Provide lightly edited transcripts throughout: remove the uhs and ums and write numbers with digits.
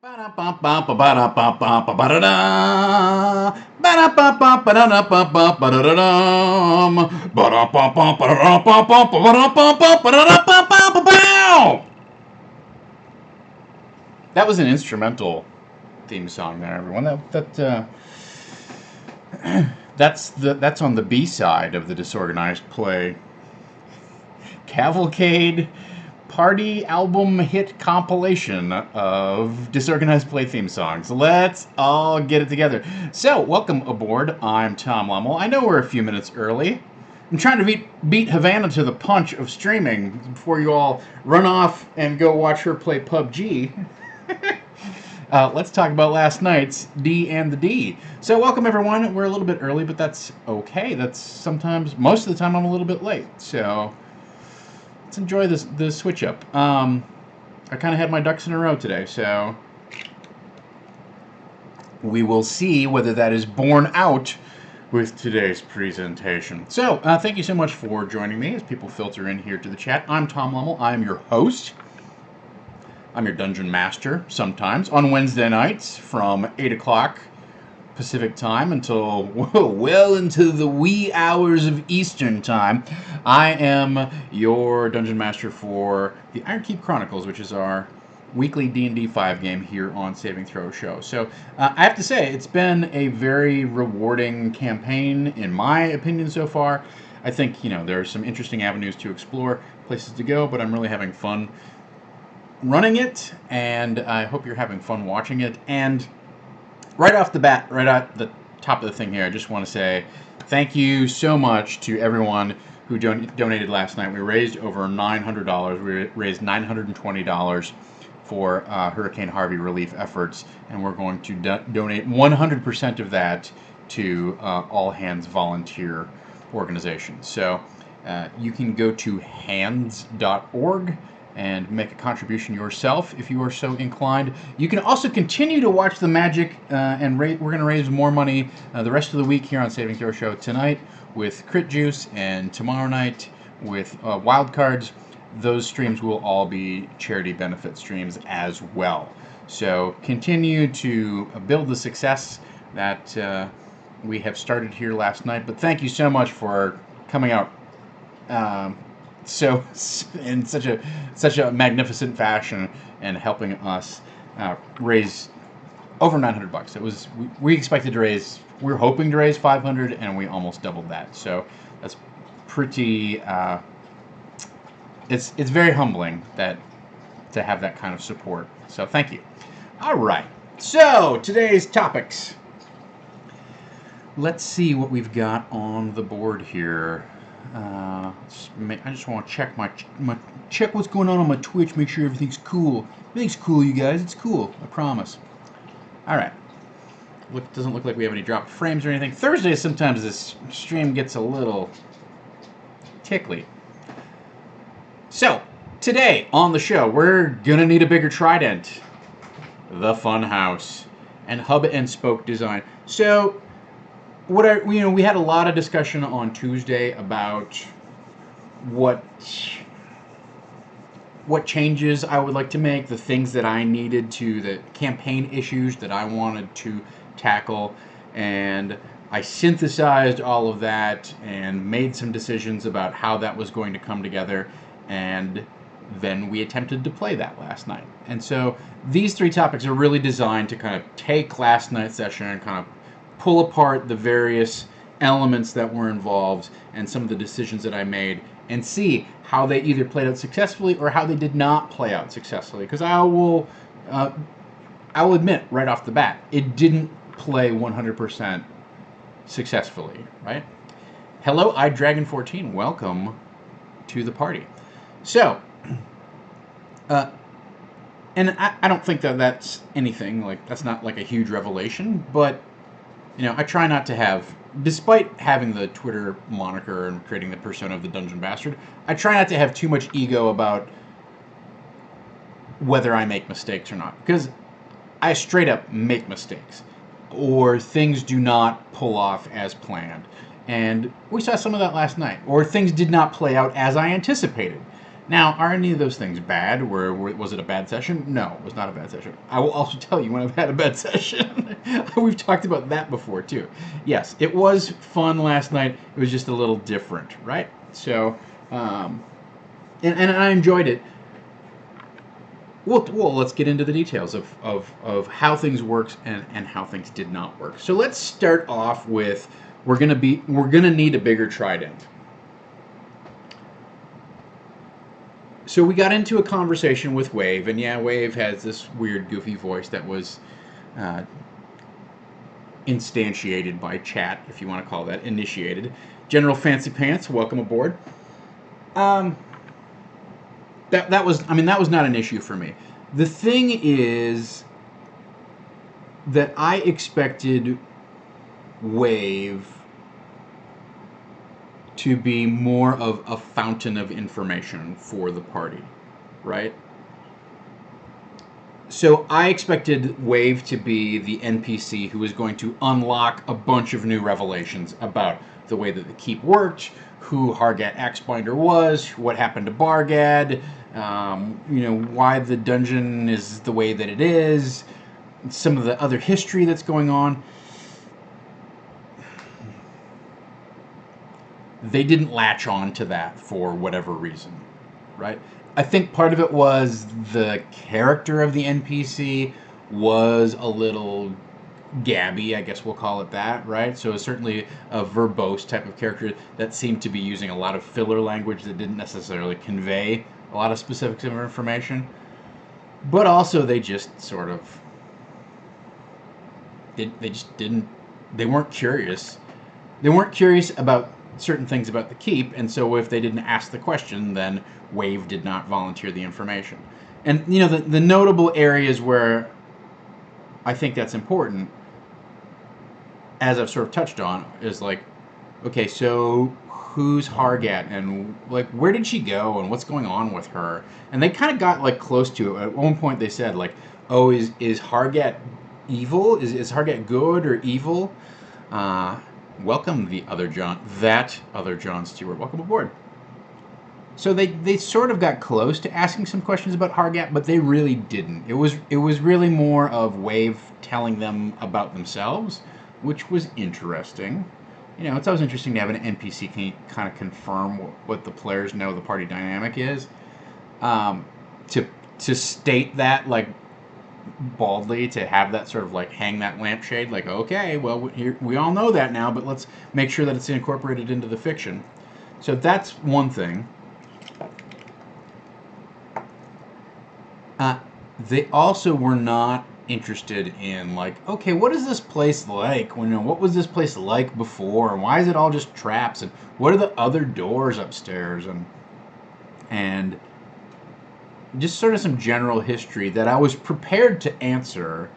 That was an instrumental theme song there, everyone. That's on the B side of the Disorganized Play Cavalcade Party Album Hit compilation of Disorganized Play theme songs. Let's all get it together. So, welcome aboard. I'm Tom Lommel. I know we're a few minutes early. I'm trying to beat Havana to the punch of streaming before you all run off and go watch her play PUBG. Let's talk about last night's D and the D. So welcome everyone. We're a little bit early, but that's okay. That's sometimes, most of the time I'm a little bit late. So let's enjoy the switch up. I kind of had my ducks in a row today, so we will see whether that is borne out with today's presentation. So thank you so much for joining me as people filter in here to the chat. I'm Tom Lommel. I'm your host. I'm your Dungeon Master sometimes on Wednesday nights from 8 o'clock Pacific Time until well into the wee hours of Eastern Time. I am your Dungeon Master for the Ironkeep Chronicles, which is our weekly D&D 5 game here on Saving Throw Show. So I have to say, it's been a very rewarding campaign, in my opinion, so far. I think, there are some interesting avenues to explore, places to go, but I'm really having fun running it, and I hope you're having fun watching it. And right off the bat, right at the top of the thing here, I just want to say thank you so much to everyone who donated last night. We raised over $900. We raised $920 for Hurricane Harvey relief efforts, and we're going to donate 100% of that to All Hands Volunteer organizations. So you can go to hands.org and make a contribution yourself if you are so inclined. You can also continue to watch the magic, and we're going to raise more money the rest of the week here on Saving Throw Show tonight with Crit Juice, and tomorrow night with Wild Cards. Those streams will all be charity benefit streams as well. So continue to build the success that we have started here last night. But thank you so much for coming out so in such a magnificent fashion and helping us raise over $900. It was we expected to raise, we were hoping to raise 500, and we almost doubled that. So that's pretty. It's very humbling to have that kind of support. So thank you. All right. So today's topics. Let's see what we've got on the board here. I just want to check what's going on my Twitch. Make sure everything's cool. Everything's cool, you guys. It's cool. I promise. All right. Doesn't look like we have any dropped frames or anything. Thursdays, sometimes this stream gets a little tickly. So today on the show, we're gonna need a bigger trident, the Fun House, and hub and spoke design. So we had a lot of discussion on Tuesday about what changes I would like to make, the things that I needed to, the campaign issues that I wanted to tackle, and I synthesized all of that and made some decisions about how that was going to come together, and then we attempted to play that last night. And so these three topics are really designed to kind of take last night's session and kind of pull apart the various elements that were involved and some of the decisions that I made, and see how they either played out successfully or how they did not play out successfully. Because I will admit right off the bat, it didn't play 100% successfully, right? Hello, iDragon14. Welcome to the party. So, and I don't think that that's anything, like, that's not like a huge revelation, but I try not to have, despite having the Twitter moniker and creating the persona of the Dungeon Bastard, I try not to have too much ego about whether I make mistakes or not. Because I straight up make mistakes, or things do not pull off as planned. And we saw some of that last night. Or things did not play out as I anticipated. Now, are any of those things bad? Was it a bad session? No, it was not a bad session. I will also tell you when I've had a bad session. We've talked about that before too. Yes, it was fun last night. It was just a little different, right? So, and I enjoyed it. Well, let's get into the details of how things worked and how things did not work. So let's start off with we're gonna need a bigger trident. So we got into a conversation with Wave, and yeah, Wave has this weird, goofy voice that was instantiated by chat, if you want to call that, initiated. General Fancy Pants, welcome aboard. That was not an issue for me. The thing is that I expected Wave to be more of a fountain of information for the party, right? So I expected Wave to be the NPC who was going to unlock a bunch of new revelations about the way that the keep worked, who Hargat Axbinder was, what happened to Bargad, why the dungeon is the way that it is, some of the other history that's going on. They didn't latch on to that for whatever reason, right? I think part of it was the character of the NPC was a little gabby, I guess we'll call it that, right? So it's certainly a verbose type of character that seemed to be using a lot of filler language that didn't necessarily convey a lot of specifics of information. But also they just sort of they weren't curious. They weren't curious about certain things about the keep, and so if they didn't ask the question, then Wave did not volunteer the information. And the notable areas where I think that's important, as I've sort of touched on, is like, okay, so who's Hargat, and like where did she go, and what's going on with her? And they kind of got like close to it. At one point they said like, oh, is Hargat evil? Is Hargat good or evil? Welcome that other John Stewart. Welcome aboard. So they sort of got close to asking some questions about Hargat, but they really didn't. It was really more of Wave telling them about themselves, which was interesting. It's always interesting to have an NPC kind of confirm what the players know the party dynamic is. To state that like baldly, to have that sort of like hang that lampshade, like, okay, well, we all know that now, but let's make sure that it's incorporated into the fiction. So that's one thing. They also were not interested in like, okay, what is this place like? What was this place like before, and why is it all just traps, and what are the other doors upstairs, and just sort of some general history that I was prepared to answer,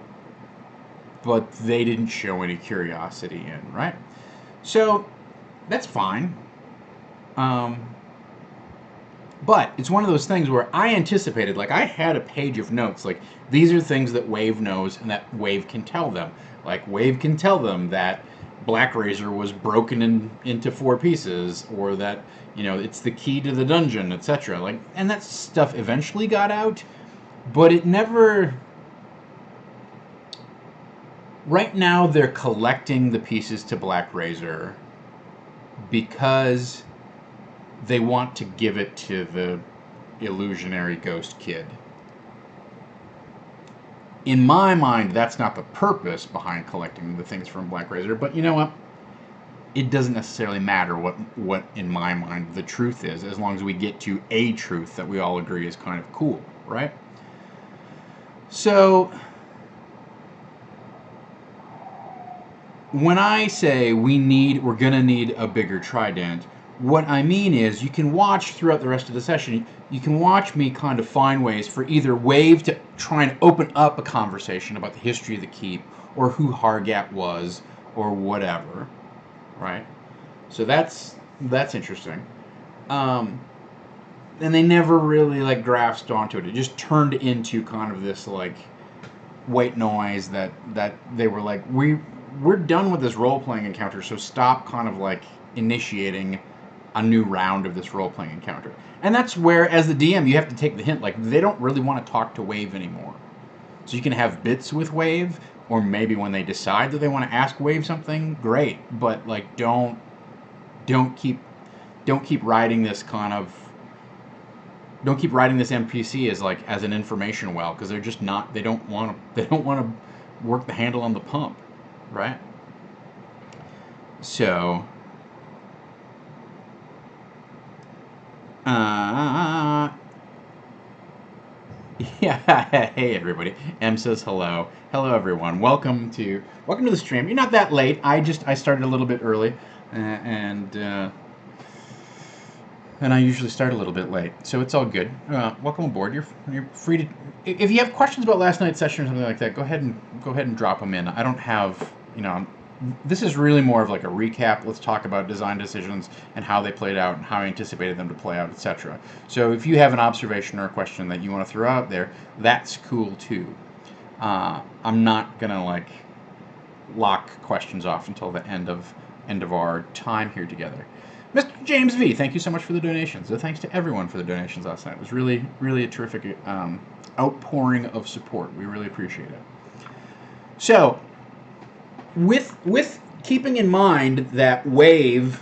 but they didn't show any curiosity in, right? So that's fine. But it's one of those things where I anticipated, like I had a page of notes, like these are things that Wave knows and that Wave can tell them. Like Wave can tell them that Black Razor was broken into 4 pieces, or that it's the key to the dungeon, etc. Like, and that stuff eventually got out, but it never. Right now, they're collecting the pieces to Black Razor because they want to give it to the illusionary ghost kid. In my mind, that's not the purpose behind collecting the things from Black Razor, but you know what? It doesn't necessarily matter what in my mind the truth is, as long as we get to a truth that we all agree is kind of cool, right? So when I say we're gonna need a bigger trident, what I mean is you can watch throughout the rest of the session, you can watch me kind of find ways for either Wave to try and open up a conversation about the history of the keep, or who Hargat was, or whatever, right? So that's interesting. And they never really like grasped onto it. It just turned into kind of this like white noise that they were like, we're done with this role-playing encounter, so stop kind of like initiating a new round of this role-playing encounter. And that's where, as the DM, you have to take the hint. Like, they don't really want to talk to Wave anymore. So you can have bits with Wave, or maybe when they decide that they want to ask Wave something, great. But like, don't keep riding this kind of, don't keep riding this NPC as an information well, because they're just not. They don't want to work the handle on the pump, right? So. Yeah, hey everybody. M says hello. Hello everyone. Welcome to the stream. You're not that late. I started a little bit early, and I usually start a little bit late, so it's all good. Welcome aboard. You're free to, if you have questions about last night's session or something like that, go ahead and drop them in. I don't have, this is really more of like a recap. Let's talk about design decisions and how they played out and how I anticipated them to play out, etc. So if you have an observation or a question that you want to throw out there, that's cool too. I'm not gonna like lock questions off until the end of our time here together. Mr. James V, thank you so much for the donations. So thanks to everyone for the donations last night. It was really, really a terrific outpouring of support. We really appreciate it. So, with keeping in mind that Wave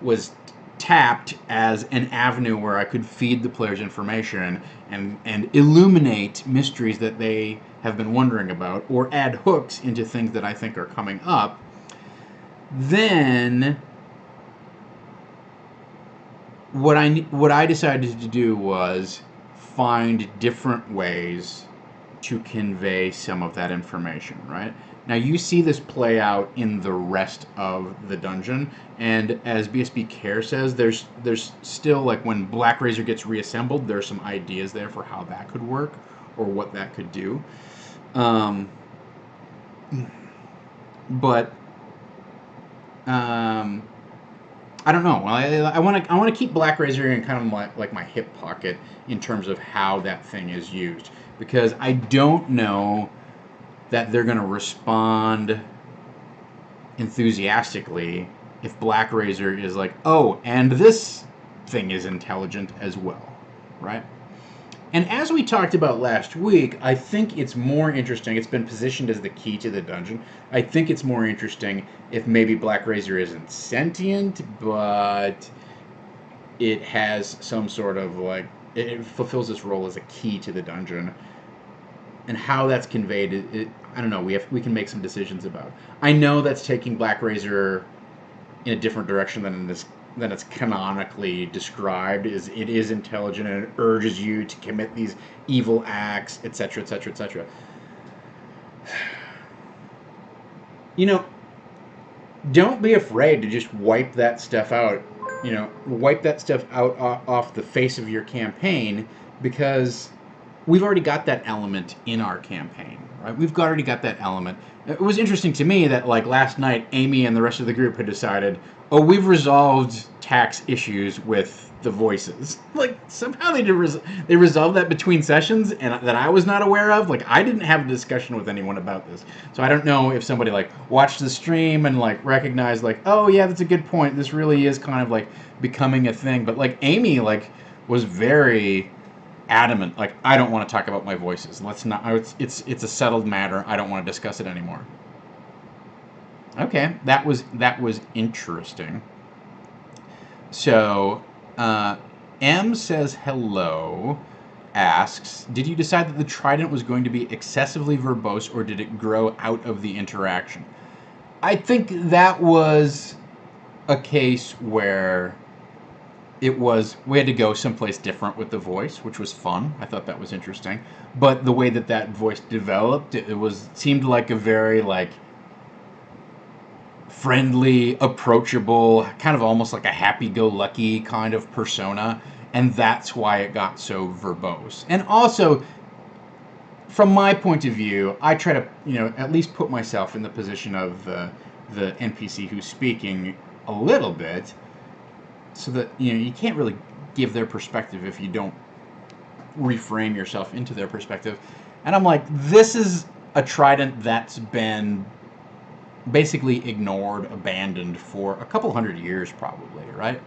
was tapped as an avenue where I could feed the players information and illuminate mysteries that they have been wondering about, or add hooks into things that I think are coming up, then what I decided to do was find different ways to convey some of that information, right? Now you see this play out in the rest of the dungeon, and as BSB Care says, there's still, like, when Black Razor gets reassembled, there's some ideas there for how that could work or what that could do. But I don't know. I want to keep Black Razor in kind of my hip pocket in terms of how that thing is used, because I don't know that they're going to respond enthusiastically if Black Razor is like, oh, and this thing is intelligent as well, right? And as we talked about last week, I think it's more interesting. It's been positioned as the key to the dungeon. I think it's more interesting if maybe Black Razor isn't sentient, but it has some sort of, like, it fulfills this role as a key to the dungeon. And how that's conveyed, I don't know. We can make some decisions about. I know that's taking Black Razor in a different direction than it's canonically described. It is intelligent and it urges you to commit these evil acts, etc., etc., etc. Don't be afraid to just wipe that stuff out. Wipe that stuff out off the face of your campaign, because we've already got that element in our campaign, right? We've already got that element. It was interesting to me that, like, last night, Amy and the rest of the group had decided, oh, we've resolved tax issues with the voices. Like, somehow they resolved that between sessions, and that I was not aware of. Like, I didn't have a discussion with anyone about this. So I don't know if somebody, like, watched the stream and, like, recognized, like, oh, yeah, that's a good point. This really is kind of, like, becoming a thing. But, like, Amy, like, was very adamant, like, I don't want to talk about my voices. Let's not. It's a settled matter. I don't want to discuss it anymore. Okay, that was interesting. So, M says hello. Asks, did you decide that the trident was going to be excessively verbose, or did it grow out of the interaction? I think that was a case where we had to go someplace different with the voice, which was fun. I thought that was interesting. But the way that voice developed, it seemed like a very, like, friendly, approachable, kind of almost like a happy-go-lucky kind of persona. And that's why it got so verbose. And also, from my point of view, I try to, at least put myself in the position of the NPC who's speaking a little bit, so that, you can't really give their perspective if you don't reframe yourself into their perspective. And I'm like, this is a trident that's been basically ignored, abandoned for a couple hundred years probably, right?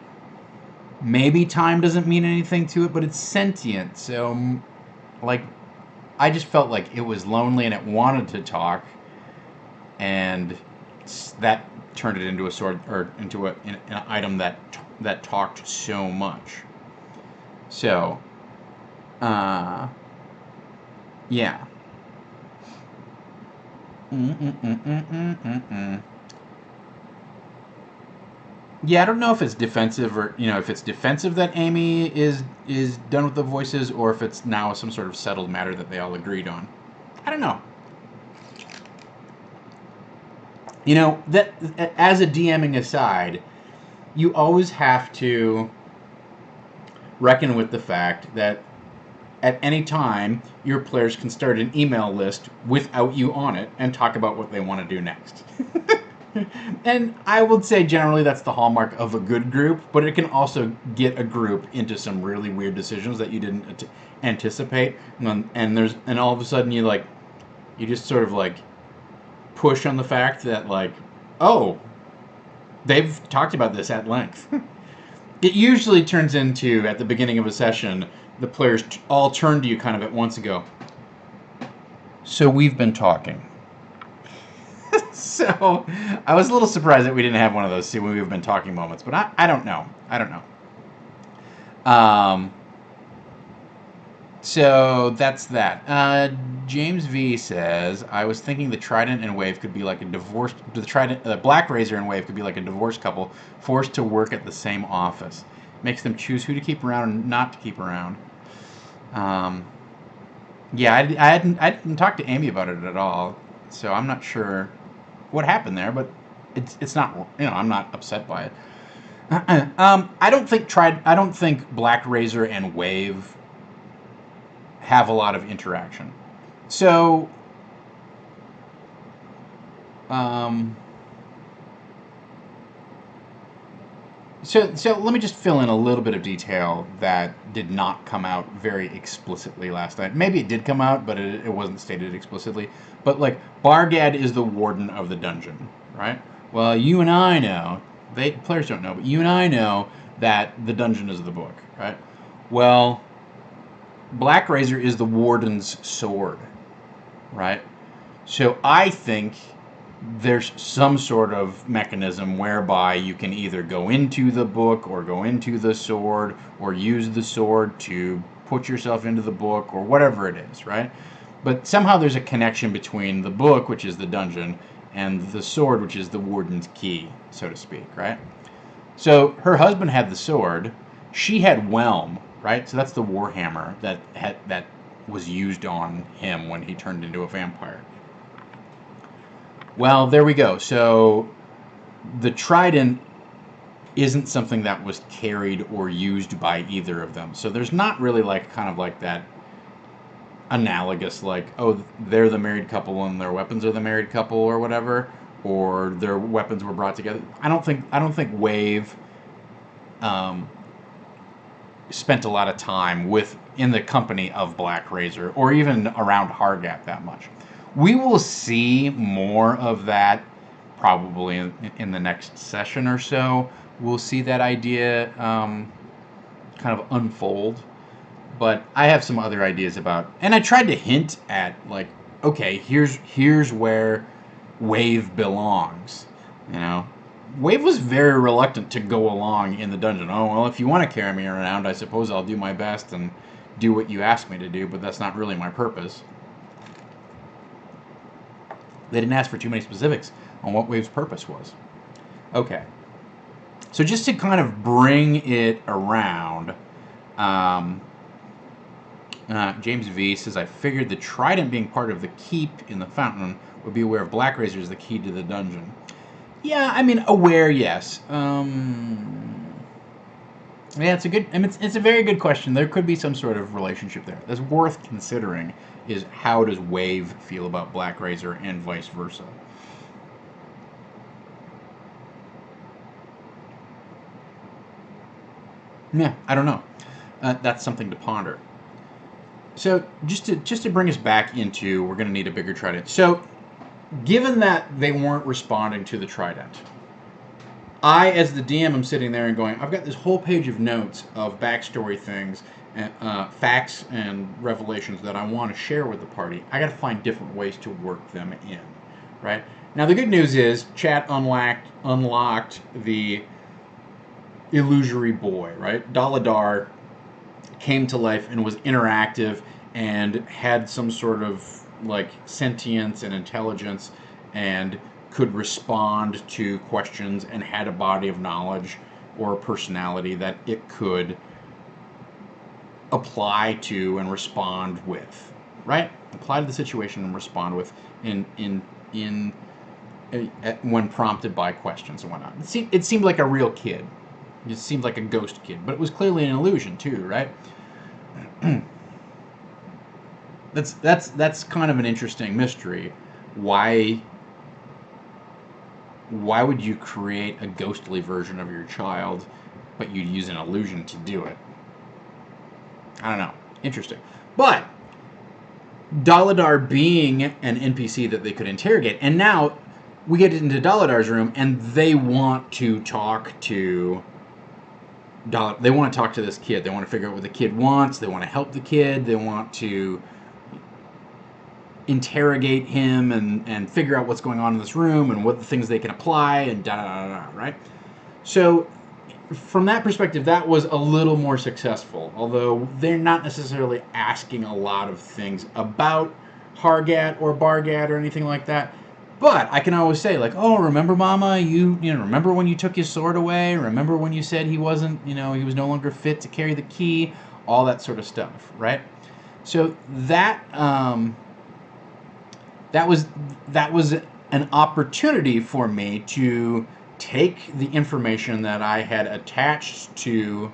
Maybe time doesn't mean anything to it, but it's sentient. So, like, I just felt like it was lonely and it wanted to talk, and that turned it into a sort or into an item that talked so much. So, yeah. Mm-mm-mm-mm-mm-mm. Yeah, I don't know if it's defensive or if it's defensive that Amy is done with the voices, or if it's now some sort of settled matter that they all agreed on. I don't know. That as a DMing aside, you always have to reckon with the fact that at any time your players can start an email list without you on it and talk about what they want to do next. And I would say generally that's the hallmark of a good group, but it can also get a group into some really weird decisions that you didn't anticipate, and all of a sudden you just sort of like push on the fact that like, oh, they've talked about this at length. It usually turns into, at the beginning of a session, the players all turn to you kind of at once and go, so we've been talking. So I was a little surprised that we didn't have one of those "see we've been talking" moments, but I don't know. I don't know. So that's that. James V says, I was thinking the Trident and Wave could be like a divorced. The Trident, Black Razor and Wave could be like a divorced couple forced to work at the same office. Makes them choose who to keep around and not to keep around. Yeah, I didn't talk to Amy about it at all, so I'm not sure what happened there, but it's not, I'm not upset by it. I don't think Black Razor and Wave have a lot of interaction. So, so let me just fill in a little bit of detail that did not come out very explicitly last night. Maybe it did come out, but it wasn't stated explicitly. But like, Bargad is the warden of the dungeon, right? Well, you and I know, players don't know, but you and I know that the dungeon is the book, right? Well, Black Razor is the warden's sword, right? So I think there's some sort of mechanism whereby you can either go into the book or go into the sword or use the sword to put yourself into the book or whatever it is, right? But somehow there's a connection between the book, which is the dungeon, and the sword, which is the warden's key, so to speak, right? So her husband had the sword. She had Whelm, right? So that's the warhammer that was used on him when he turned into a vampire. Well, there we go. So the Trident isn't something that was carried or used by either of them. So there's not really like kind of like that analogous, like, oh, they're the married couple and their weapons are the married couple or whatever, or their weapons were brought together. I don't think Wave spent a lot of time in the company of Black Razor or even around Hargat that much. We will see more of that probably in the next session or so. We'll see that idea kind of unfold. But I have some other ideas about, and I tried to hint at like, okay, here's where Wave belongs. Wave was very reluctant to go along in the dungeon. Oh, well, if you want to carry me around, I suppose I'll do my best and do what you ask me to do, but that's not really my purpose. They didn't ask for too many specifics on what Wave's purpose was. Okay. So just to kind of bring it around, James V says, I figured the Trident being part of the keep in the fountain would be aware of Black Razor as the key to the dungeon. Yeah, I mean, aware, yes. Yeah, it's a very good question. There could be some sort of relationship there. That's worth considering. Is how does Wave feel about Black Razor and vice versa? Yeah, I don't know. That's something to ponder. So just to bring us back into, we're going to need a bigger Trident. So given that they weren't responding to the trident, I, as the DM, am sitting there and going, I've got this whole page of notes of backstory things, and, facts and revelations that I want to share with the party. I got to find different ways to work them in, right? Now, the good news is, chat unlocked the illusory boy, right? Daladar came to life and was interactive and had some sort of like sentience and intelligence and could respond to questions and had a body of knowledge or a personality that it could apply to and respond with, right? Apply to the situation and respond with in when prompted by questions and whatnot. It seemed like a real kid. It seemed like a ghost kid, but it was clearly an illusion too, right? That's kind of an interesting mystery. Why would you create a ghostly version of your child, but you'd use an illusion to do it? I don't know. Interesting. But Daladar being an NPC that they could interrogate, and now we get into Daladar's room, and they want to talk to they want to talk to this kid. They want to figure out what the kid wants. They want to help the kid. They want to interrogate him and figure out what's going on in this room and what the things they can apply and da-da-da-da, right? So from that perspective, that was a little more successful, although they're not necessarily asking a lot of things about Hargat or Bargat or anything like that. But I can always say, like, oh, remember, Mama, you remember when you took his sword away? Remember when you said he wasn't, he was no longer fit to carry the key? All that sort of stuff, right? So that that was an opportunity for me to take the information that I had attached to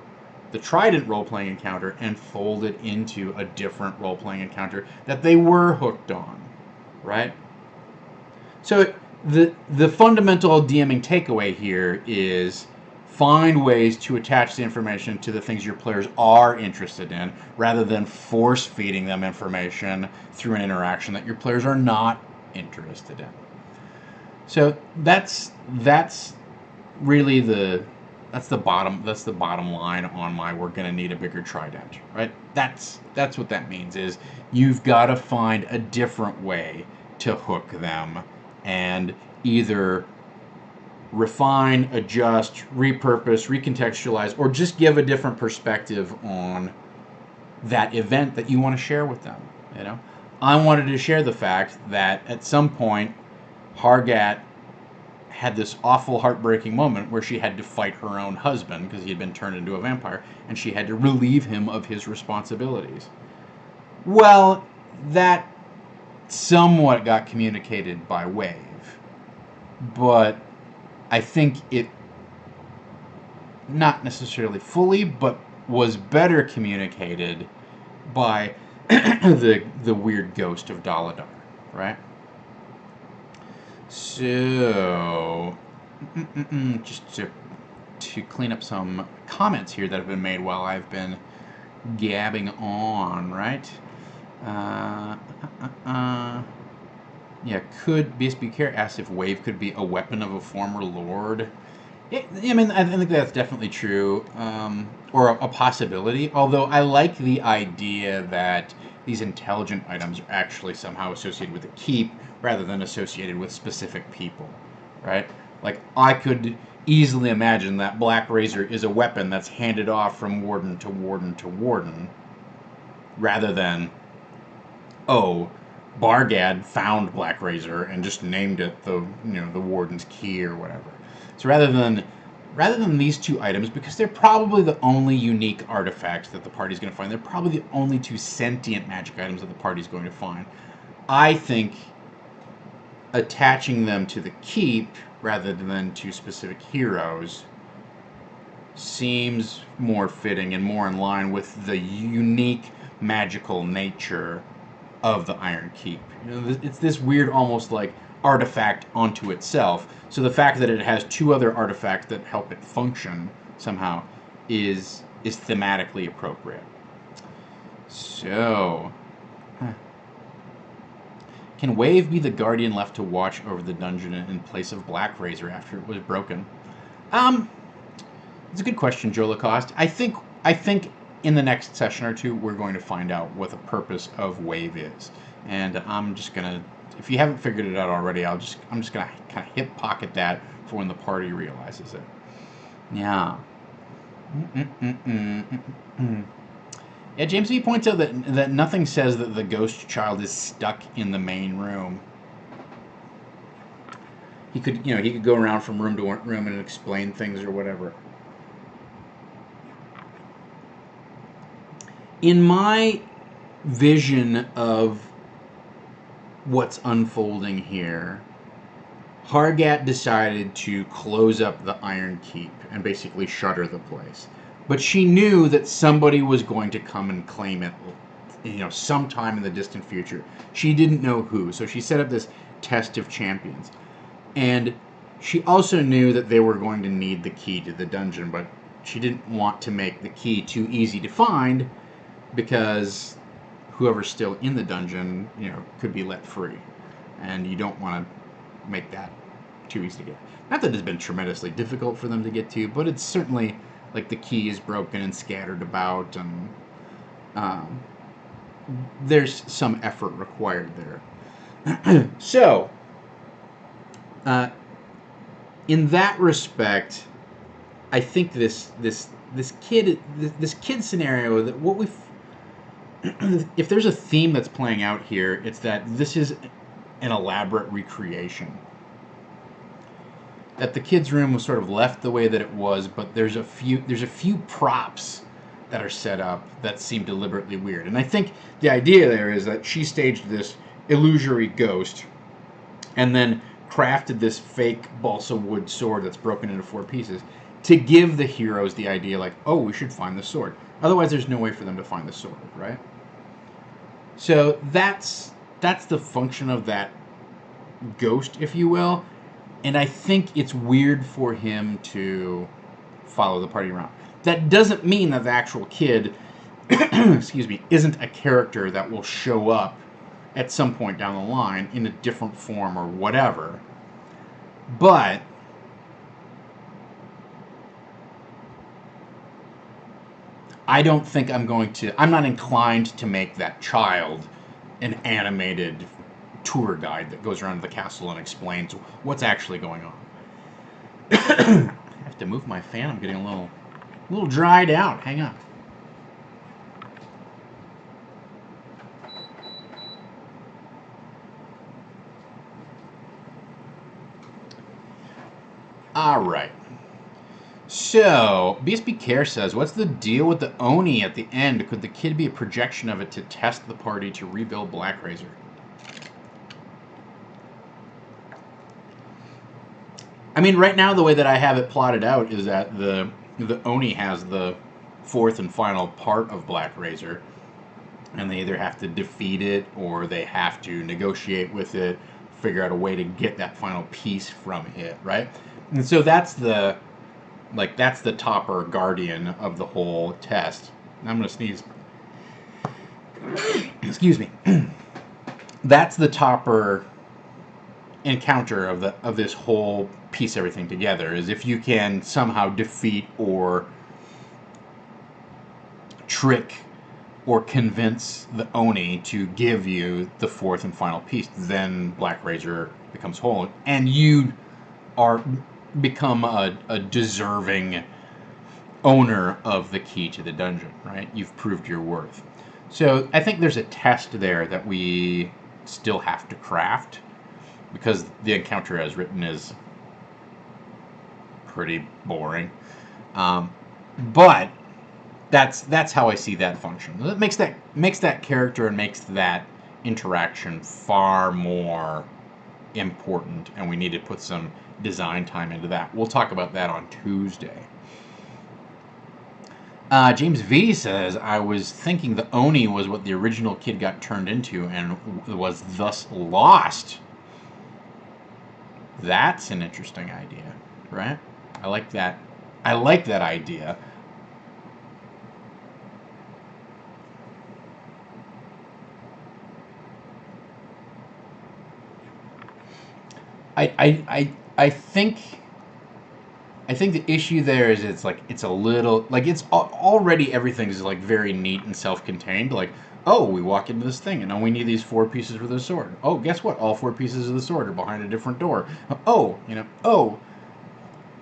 the Trident role-playing encounter and fold it into a different role-playing encounter that they were hooked on, right? So the fundamental DMing takeaway here is find ways to attach the information to the things your players are interested in, rather than force-feeding them information through an interaction that your players are not interested in. So that's really the bottom line on my we're going to need a bigger trident, right? That's what that means, is you've got to find a different way to hook them and either refine, adjust, repurpose, recontextualize, or just give a different perspective on that event that you want to share with them. I wanted to share the fact that at some point Hargat had this awful, heartbreaking moment where she had to fight her own husband because he had been turned into a vampire, and she had to relieve him of his responsibilities. Well, that somewhat got communicated by Wave, but I think it, not necessarily fully, but was better communicated by the weird ghost of Daladar, right? So, just to clean up some comments here that have been made while I've been gabbing on, right? Yeah, could BSB Care asked if Wave could be a weapon of a former lord. I think that's definitely true, or a possibility, although I like the idea that these intelligent items are actually somehow associated with the keep rather than associated with specific people, right? Like, I could easily imagine that Black Razor is a weapon that's handed off from warden to warden to warden, rather than, oh, Bargad found Black Razor and just named it the warden's key or whatever. So rather than these two items, because they're probably the only unique artifacts that the party's going to find, they're probably the only two sentient magic items that the party's going to find, I think attaching them to the keep rather than to specific heroes seems more fitting and more in line with the unique magical nature of the Iron Keep. It's this weird, almost like artifact onto itself. So the fact that it has two other artifacts that help it function somehow is thematically appropriate. So, Can Wave be the guardian left to watch over the dungeon in place of Black Razor after it was broken? It's a good question, Joe Lacoste. I think in the next session or two we're going to find out what the purpose of Wave is, and I'm just gonna. If you haven't figured it out already, I'm just gonna kind of hip pocket that for when the party realizes it. Yeah. Yeah, James V points out that nothing says that the ghost child is stuck in the main room. He could go around from room to room and explain things or whatever. In my vision of what's unfolding here, Hargat decided to close up the Iron Keep and basically shutter the place. But she knew that somebody was going to come and claim it, sometime in the distant future. She didn't know who, so she set up this test of champions. And she also knew that they were going to need the key to the dungeon, but she didn't want to make the key too easy to find because whoever's still in the dungeon, could be let free. And you don't want to make that too easy to get. Not that it's been tremendously difficult for them to get to, but it's certainly like the key is broken and scattered about, and there's some effort required there. So, in that respect, I think this kid scenario, that what we if there's a theme that's playing out here, it's that this is an elaborate recreation. That the kid's room was sort of left the way that it was, but there's a few props that are set up that seem deliberately weird. And I think the idea there is that she staged this illusory ghost and then crafted this fake balsa wood sword that's broken into 4 pieces to give the heroes the idea like, oh, we should find the sword. Otherwise, there's no way for them to find the sword, right? So that's the function of that ghost, if you will. And I think it's weird for him to follow the party around. That doesn't mean that the actual kid, excuse me, isn't a character that will show up at some point down the line in a different form or whatever. But I don't think I'm not inclined to make that child an animated tour guide that goes around the castle and explains what's actually going on. I have to move my fan. I'm getting a little dried out. Hang on. All right. So, BSB Care says, what's the deal with the Oni at the end? Could the kid be a projection of it to test the party to rebuild Black Razor? I mean, right now, the way that I have it plotted out is that the Oni has the 4th and final part of Black Razor, and they either have to defeat it or they have to negotiate with it, figure out a way to get that final piece from it, right? And so that's the topper guardian of the whole test. I'm going to sneeze. Excuse me. That's the topper encounter of this whole piece everything together, is if you can somehow defeat or trick or convince the Oni to give you the 4th and final piece, then Black Razor becomes whole, and you become a deserving owner of the key to the dungeon, right? You've proved your worth. So I think there's a test there that we still have to craft, because the encounter as written is pretty boring. But that's how I see that function. It makes that character and makes that interaction far more important, and we need to put some design time into that. We'll talk about that on Tuesday. James V says, I was thinking the Oni was what the original kid got turned into and was thus lost. That's an interesting idea, right? I like that. I like that idea. I think the issue there is it's a little like it's already everything's like very neat and self-contained. Like, oh, we walk into this thing and now we need these 4 pieces for the sword. Oh, guess what? All 4 pieces of the sword are behind a different door. Oh, oh,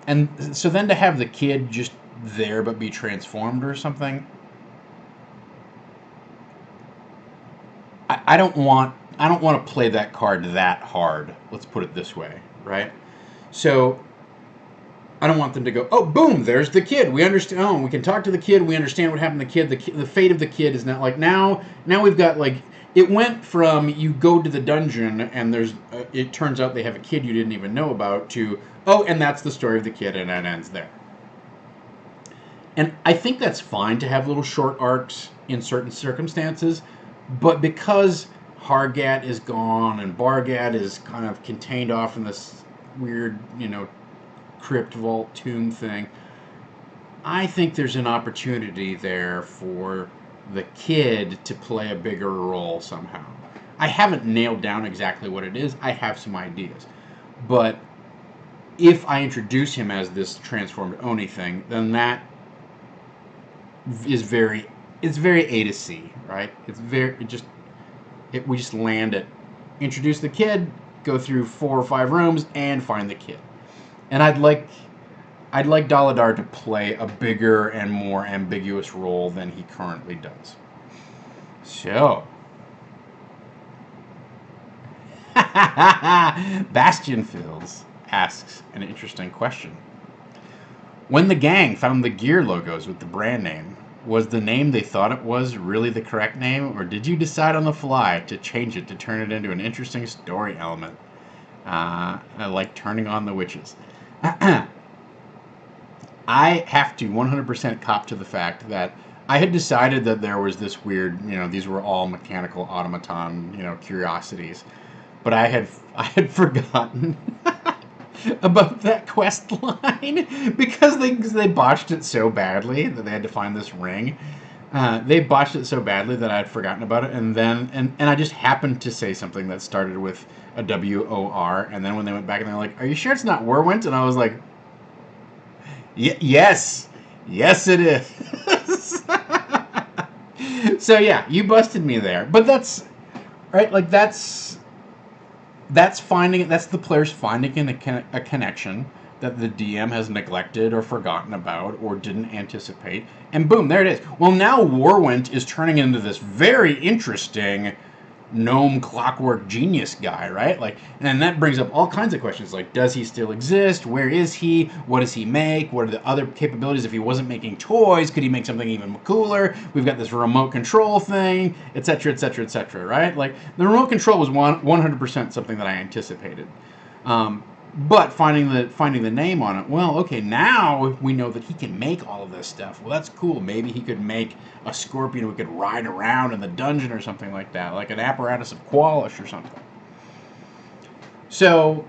and so then to have the kid just there but be transformed or something, I don't want to play that card that hard. Let's put it this way, right? So I don't want them to go, oh, boom, there's the kid. We understand. Oh, we can talk to the kid. We understand what happened to the kid. The fate of the kid is not like now. Now we've got like it went from you go to the dungeon and there's it turns out they have a kid you didn't even know about to oh, and that's the story of the kid and it ends there. And I think that's fine to have little short arcs in certain circumstances, but because Hargat is gone and Bargat is kind of contained off in this weird, crypt vault tomb thing, I think there's an opportunity there for the kid to play a bigger role somehow. I haven't nailed down exactly what it is. I have some ideas. But if I introduce him as this transformed Oni thing, then that is it's very A to C, right? We just land it. Introduce the kid, go through 4 or 5 rooms, and find the kid. And I'd like Daladar to play a bigger and more ambiguous role than he currently does. So, Bastion Fills asks an interesting question. When the gang found the gear logos with the brand name, was the name they thought it was really the correct name, or did you decide on the fly to change it to turn it into an interesting story element? Like turning on the witches. I have to 100% cop to the fact that I had decided that there was this weird, these were all mechanical automaton, curiosities. But I had forgotten about that quest line because they botched it so badly that they had to find this ring. They botched it so badly that I had forgotten about it, and then and I just happened to say something that started with a WOR, and then when they went back and they're like, "Are you sure it's not Werwent?" And I was like, yes, it is. So yeah, you busted me there, but that's right. Like that's finding it. That's the players finding a connection that the DM has neglected or forgotten about or didn't anticipate, and boom, there it is. Well, now Warwent is turning into this very interesting gnome clockwork genius guy, right? Like, and that brings up all kinds of questions like, does he still exist? Where is he? What does he make? What are the other capabilities? If he wasn't making toys, could he make something even cooler? We've got this remote control thing, etc., etc., etc., right? Like, the remote control was 100% something that I anticipated. But finding the name on it, well, okay, now we know that he can make all of this stuff. Well, that's cool. Maybe he could make a scorpion who could ride around in the dungeon or something like that, like an apparatus of Qualish or something. So,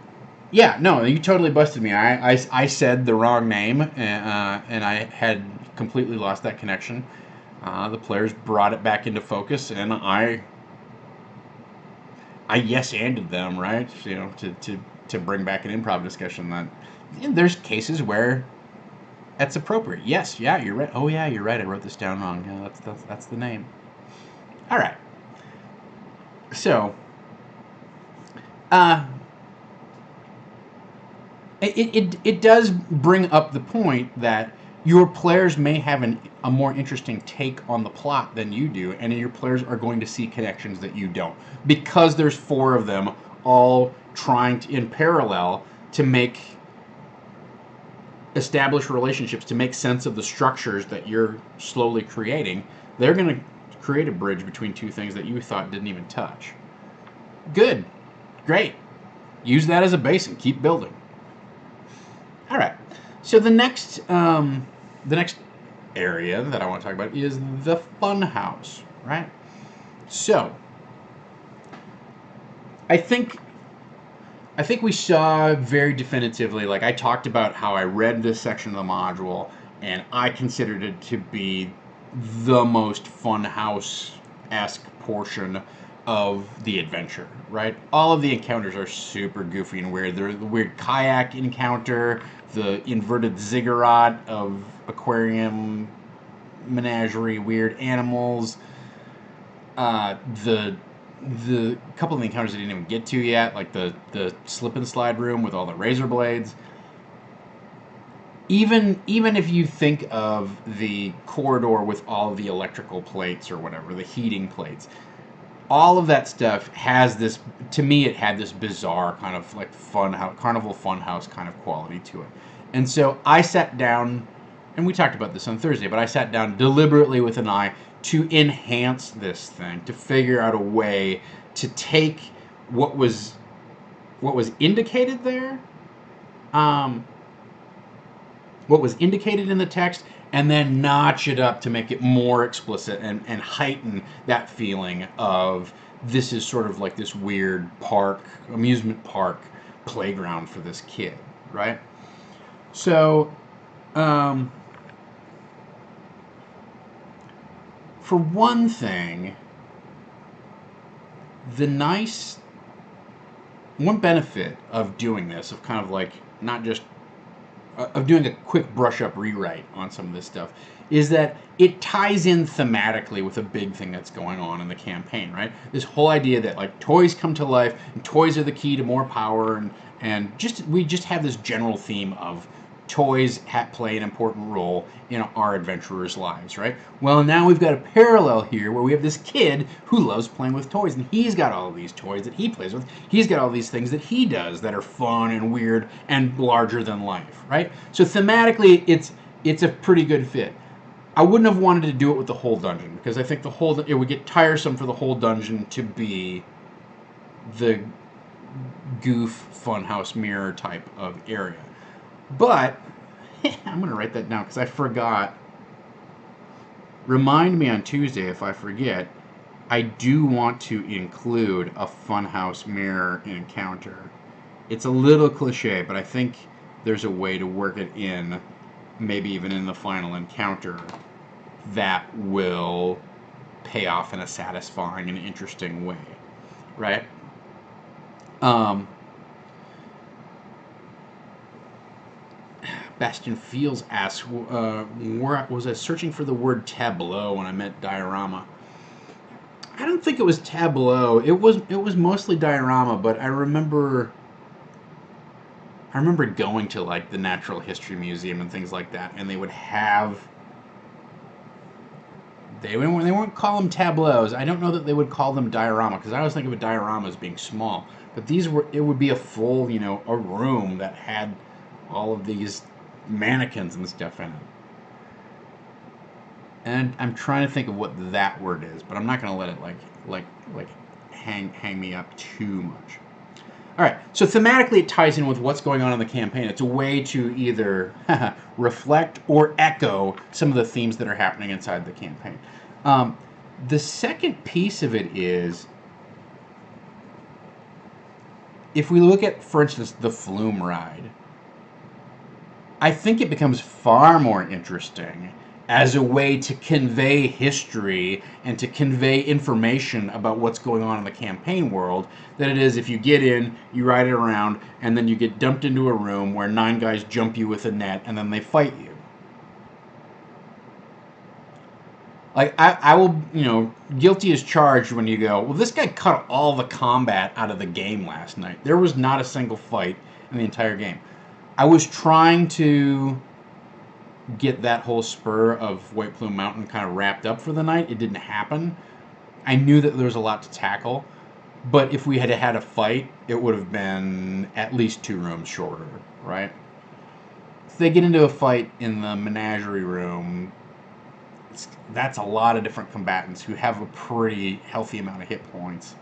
yeah, no, you totally busted me. I said the wrong name, and I had completely lost that connection. The players brought it back into focus, and I yes-anded them, right? To bring back an improv discussion that there's cases where that's appropriate. Yes, yeah, you're right. Oh yeah, you're right. I wrote this down wrong. Yeah, that's the name. All right. So, it does bring up the point that your players may have a more interesting take on the plot than you do, and your players are going to see connections that you don't, because there's 4 of them all trying to, in parallel, to establish relationships, to make sense of the structures that you're slowly creating. They're going to create a bridge between 2 things that you thought didn't even touch. Good. Great. Use that as a base and keep building. All right. So the next area that I want to talk about is the fun house, right? So I think we saw very definitively, like I talked about how I read this section of the module, and I considered it to be the most funhouse-esque portion of the adventure, right? All of the encounters are super goofy and weird. There's the weird kayak encounter, the inverted ziggurat of aquarium menagerie, weird animals, the couple of the encounters I didn't even get to yet, like the slip and slide room with all the razor blades. Even if you think of the corridor with all of the electrical plates or whatever, the heating plates, all of that stuff has this, to me, it had this bizarre kind of like carnival funhouse kind of quality to it. And so I sat down, and we talked about this on Thursday, but I sat down deliberately with an eye to enhance this thing, to figure out a way to take what was indicated there, what was indicated in the text, and then notch it up to make it more explicit and heighten that feeling of this is sort of like this weird amusement park playground for this kid, right? So, for one thing, one benefit of doing this, of kind of like not just of doing a quick brush-up rewrite on some of this stuff, is that it ties in thematically with a big thing that's going on in the campaign, right? This whole idea that like toys come to life, and toys are the key to more power, and we just have this general theme of toys play an important role in our adventurers' lives, right? Well, now we've got a parallel here where we have this kid who loves playing with toys, and he's got all of these toys that he plays with. He's got all these things that he does that are fun and weird and larger than life, right? So thematically, it's a pretty good fit. I wouldn't have wanted to do it with the whole dungeon, because I think it would get tiresome for the whole dungeon to be the goof funhouse mirror type of area. But I'm going to write that down because I forgot. Remind me on Tuesday if I forget. I do want to include a funhouse mirror encounter. It's a little cliche, but I think there's a way to work it in, maybe even in the final encounter, that will pay off in a satisfying and interesting way, right? Bastion Fields asks, was I searching for the word tableau when I meant diorama? I don't think it was tableau. It was mostly diorama, but I remember going to like the Natural History Museum and things like that, and they would have. They wouldn't call them tableaus. I don't know that they would call them diorama, because I always think of a diorama as being small. But it would be a full, a room that had all of these mannequins and stuff in it. And I'm trying to think of what that word is, but I'm not going to let it like hang me up too much. All right, so thematically it ties in with what's going on in the campaign. It's a way to either reflect or echo some of the themes that are happening inside the campaign. The second piece of it is, if we look at, for instance, the Flume ride, I think it becomes far more interesting as a way to convey history and to convey information about what's going on in the campaign world than it is if you get in, you ride it around, and then you get dumped into a room where 9 guys jump you with a net and then they fight you. Like, I will, guilty as charged when you go, well, this guy cut all the combat out of the game last night. There was not a single fight in the entire game. I was trying to get that whole spur of White Plume Mountain kind of wrapped up for the night. It didn't happen. I knew that there was a lot to tackle, but if we had had a fight, it would have been at least 2 rooms shorter, right? If they get into a fight in the menagerie room, that's a lot of different combatants who have a pretty healthy amount of hit points.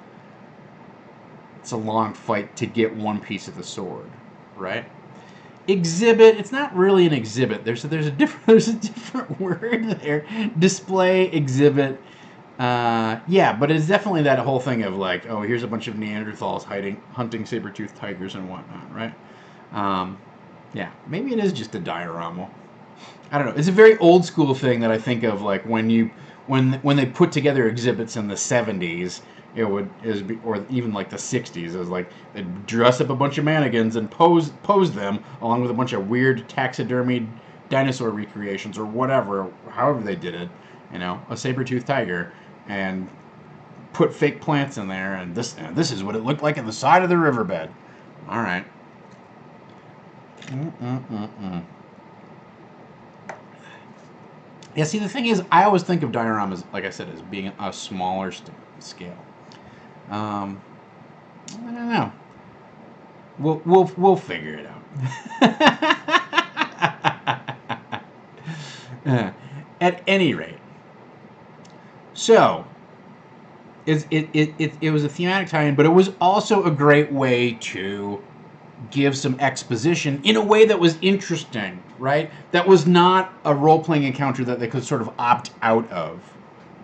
It's a long fight to get one piece of the sword, right? Exhibit, it's not really an exhibit. There's a different word there. Display, exhibit. Yeah, but it's definitely that whole thing of like, oh, here's a bunch of Neanderthals hunting saber-toothed tigers and whatnot, right? Yeah, maybe it is just a diorama. I don't know. It's a very old school thing that I think of, like when they put together exhibits in the 70s, or even like the 60s, it was like they'd dress up a bunch of mannequins and pose them along with a bunch of weird taxidermied dinosaur recreations or whatever, however they did it, a saber-toothed tiger, and put fake plants in there, and this is what it looked like in the side of the riverbed. All right. Yeah, see, the thing is, I always think of dioramas, like I said, as being a smaller scale. I don't know. We'll figure it out. At any rate, so it was a thematic tie-in, but it was also a great way to give some exposition in a way that was interesting, right? That was not a role-playing encounter that they could sort of opt out of,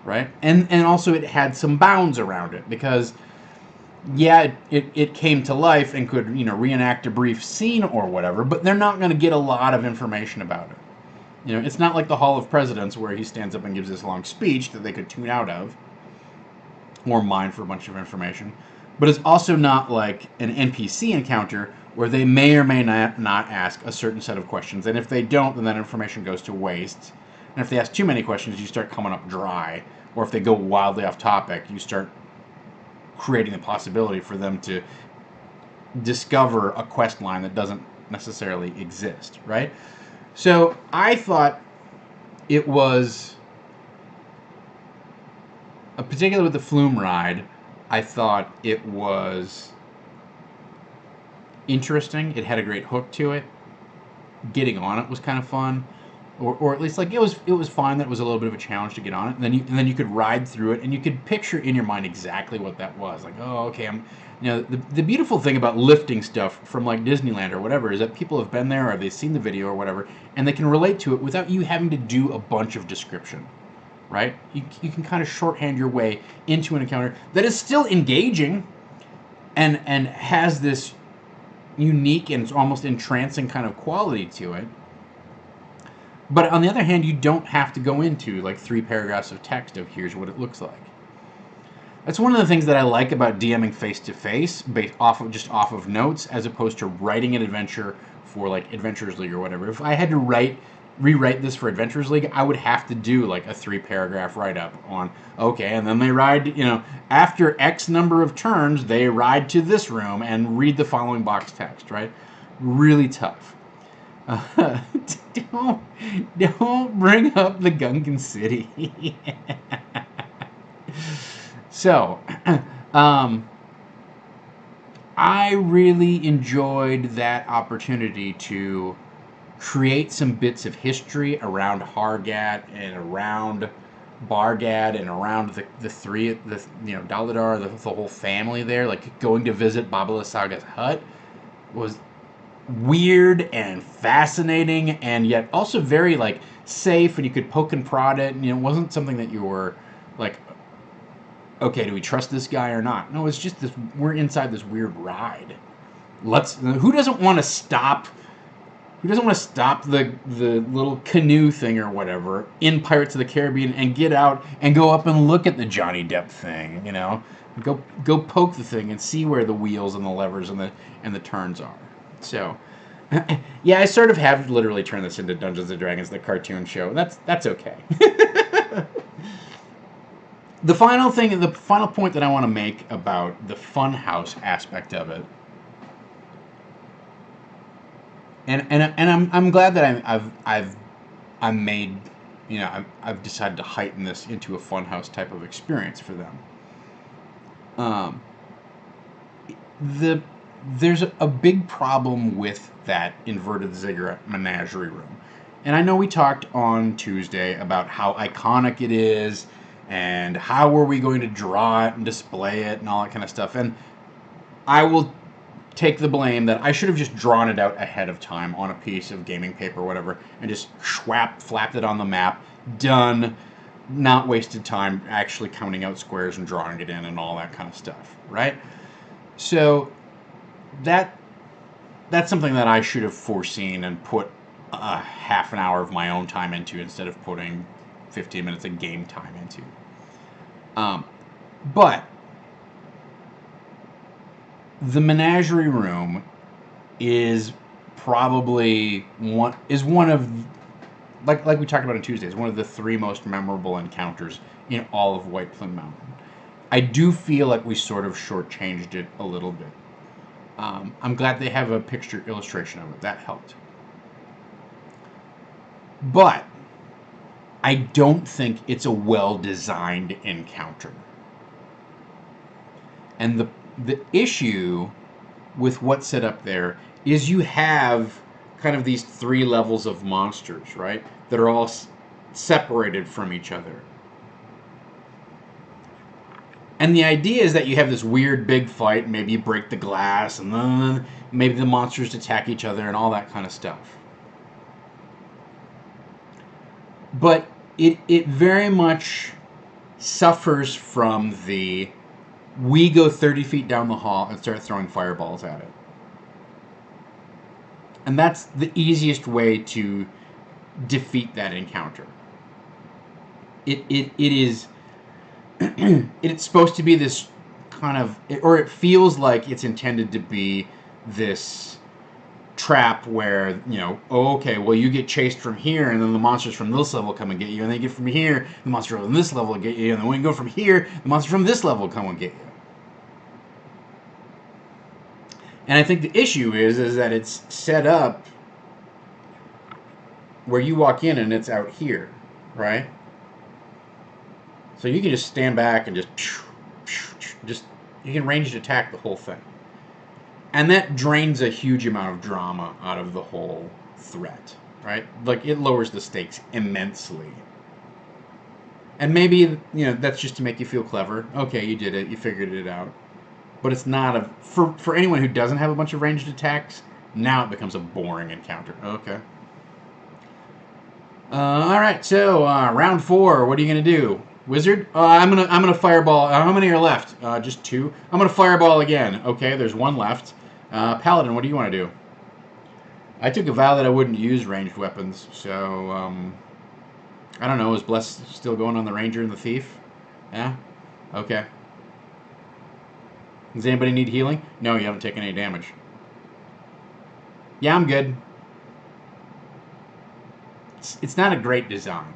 right? And also it had some bounds around it, because yeah, it came to life and could, reenact a brief scene or whatever, but they're not going to get a lot of information about it. It's not like the Hall of Presidents where he stands up and gives this long speech that they could tune out of or mine for a bunch of information. But it's also not like an NPC encounter where they may or may not ask a certain set of questions. And if they don't, then that information goes to waste. And if they ask too many questions, you start coming up dry. Or if they go wildly off topic, you start creating the possibility for them to discover a quest line that doesn't necessarily exist, right? So I thought it was, particularly with the Flume ride, I thought it was interesting. It had a great hook to it. Getting on it was kind of fun, or at least like it was fine that it was a little bit of a challenge to get on it. And then you could ride through it, and you could picture in your mind exactly what that was. Like, oh, okay, the beautiful thing about lifting stuff from like Disneyland or whatever is that people have been there or they've seen the video or whatever, and they can relate to it without you having to do a bunch of description. Right? You can kind of shorthand your way into an encounter that is still engaging and has this unique and almost entrancing kind of quality to it. But on the other hand, you don't have to go into like 3 paragraphs of text of here's what it looks like. That's one of the things that I like about DMing face-to-face, based off of notes, as opposed to writing an adventure for like Adventures League or whatever. If I had to rewrite this for Adventures League, I would have to do like a 3-paragraph write-up on, okay, and then they ride, after X number of turns, they ride to this room and read the following box text, right? Really tough. Don't bring up the Gungan City. So, I really enjoyed that opportunity to create some bits of history around Hargat and around Bargad and around the Daladar, the whole family there. Like going to visit Baba Lasaga's hut was weird and fascinating, and yet also very like safe, and you could poke and prod it, and it wasn't something that you were like, okay, do we trust this guy or not? No, it's just this. We're inside this weird ride. Who doesn't want to stop? Who doesn't want to stop the little canoe thing or whatever in Pirates of the Caribbean and get out and go up and look at the Johnny Depp thing? Go poke the thing and see where the wheels and the levers and the turns are. So, yeah, I sort of have literally turned this into Dungeons and Dragons, the cartoon show. That's okay. The final point that I want to make about the funhouse aspect of it, and I'm glad that I've decided to heighten this into a funhouse type of experience for them. There's a big problem with that inverted ziggurat menagerie room, and I know we talked on Tuesday about how iconic it is. And how are we going to draw it and display it and all that kind of stuff? And I will take the blame that I should have just drawn it out ahead of time on a piece of gaming paper or whatever and just flapped it on the map. Done. Not wasted time actually counting out squares and drawing it in and all that kind of stuff, right? So that's something that I should have foreseen and put a half an hour of my own time into instead of putting 15 minutes of game time into. But the menagerie room is probably one of, like we talked about on Tuesdays, one of the 3 most memorable encounters in all of White Plume Mountain. I do feel like we sort of shortchanged it a little bit. I'm glad they have a picture illustration of it. That helped. But I don't think it's a well-designed encounter. And the issue with what's set up there is you have kind of these 3 levels of monsters, right? That are all separated from each other. And the idea is that you have this weird big fight, maybe you break the glass, and then maybe the monsters attack each other and all that kind of stuff. But it very much suffers from we go 30 feet down the hall and start throwing fireballs at it. And that's the easiest way to defeat that encounter. It is it's supposed to be this kind of, or it feels like it's intended to be this trap where, okay, well, you get chased from here, and then the monsters from this level come and get you, and they get from here, the monsters from this level get you, and then when you go from here, the monsters from this level come and get you. And I think the issue is that it's set up where you walk in and it's out here, right? So you can just stand back and just you can ranged attack the whole thing. And that drains a huge amount of drama out of the whole threat, right? Like, it lowers the stakes immensely. And maybe, that's just to make you feel clever. Okay, you did it, you figured it out. But it's not for anyone who doesn't have a bunch of ranged attacks, now it becomes a boring encounter. Okay. Alright, so, round 4, what are you gonna do? Wizard? I'm gonna fireball. How many are left? Just 2. I'm gonna fireball again. Okay, there's 1 left. Paladin, what do you want to do? I took a vow that I wouldn't use ranged weapons, so I don't know. Is Bless still going on the Ranger and the Thief? Yeah? Okay. Does anybody need healing? No, you haven't taken any damage. Yeah, I'm good. It's not a great design,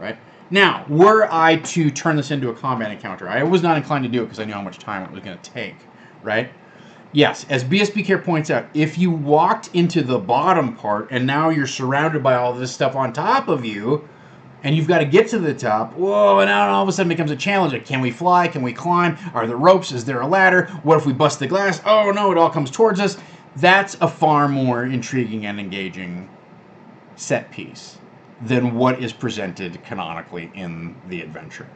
right? Now, were I to turn this into a combat encounter, I was not inclined to do it because I knew how much time it was going to take, right? Yes, as BSB Care points out, if you walked into the bottom part and now you're surrounded by all this stuff on top of you, and you've got to get to the top, whoa, and now all of a sudden it becomes a challenge. Like, can we fly? Can we climb? Are there ropes? Is there a ladder? What if we bust the glass? Oh, no, it all comes towards us. That's a far more intriguing and engaging set piece than what is presented canonically in the adventure.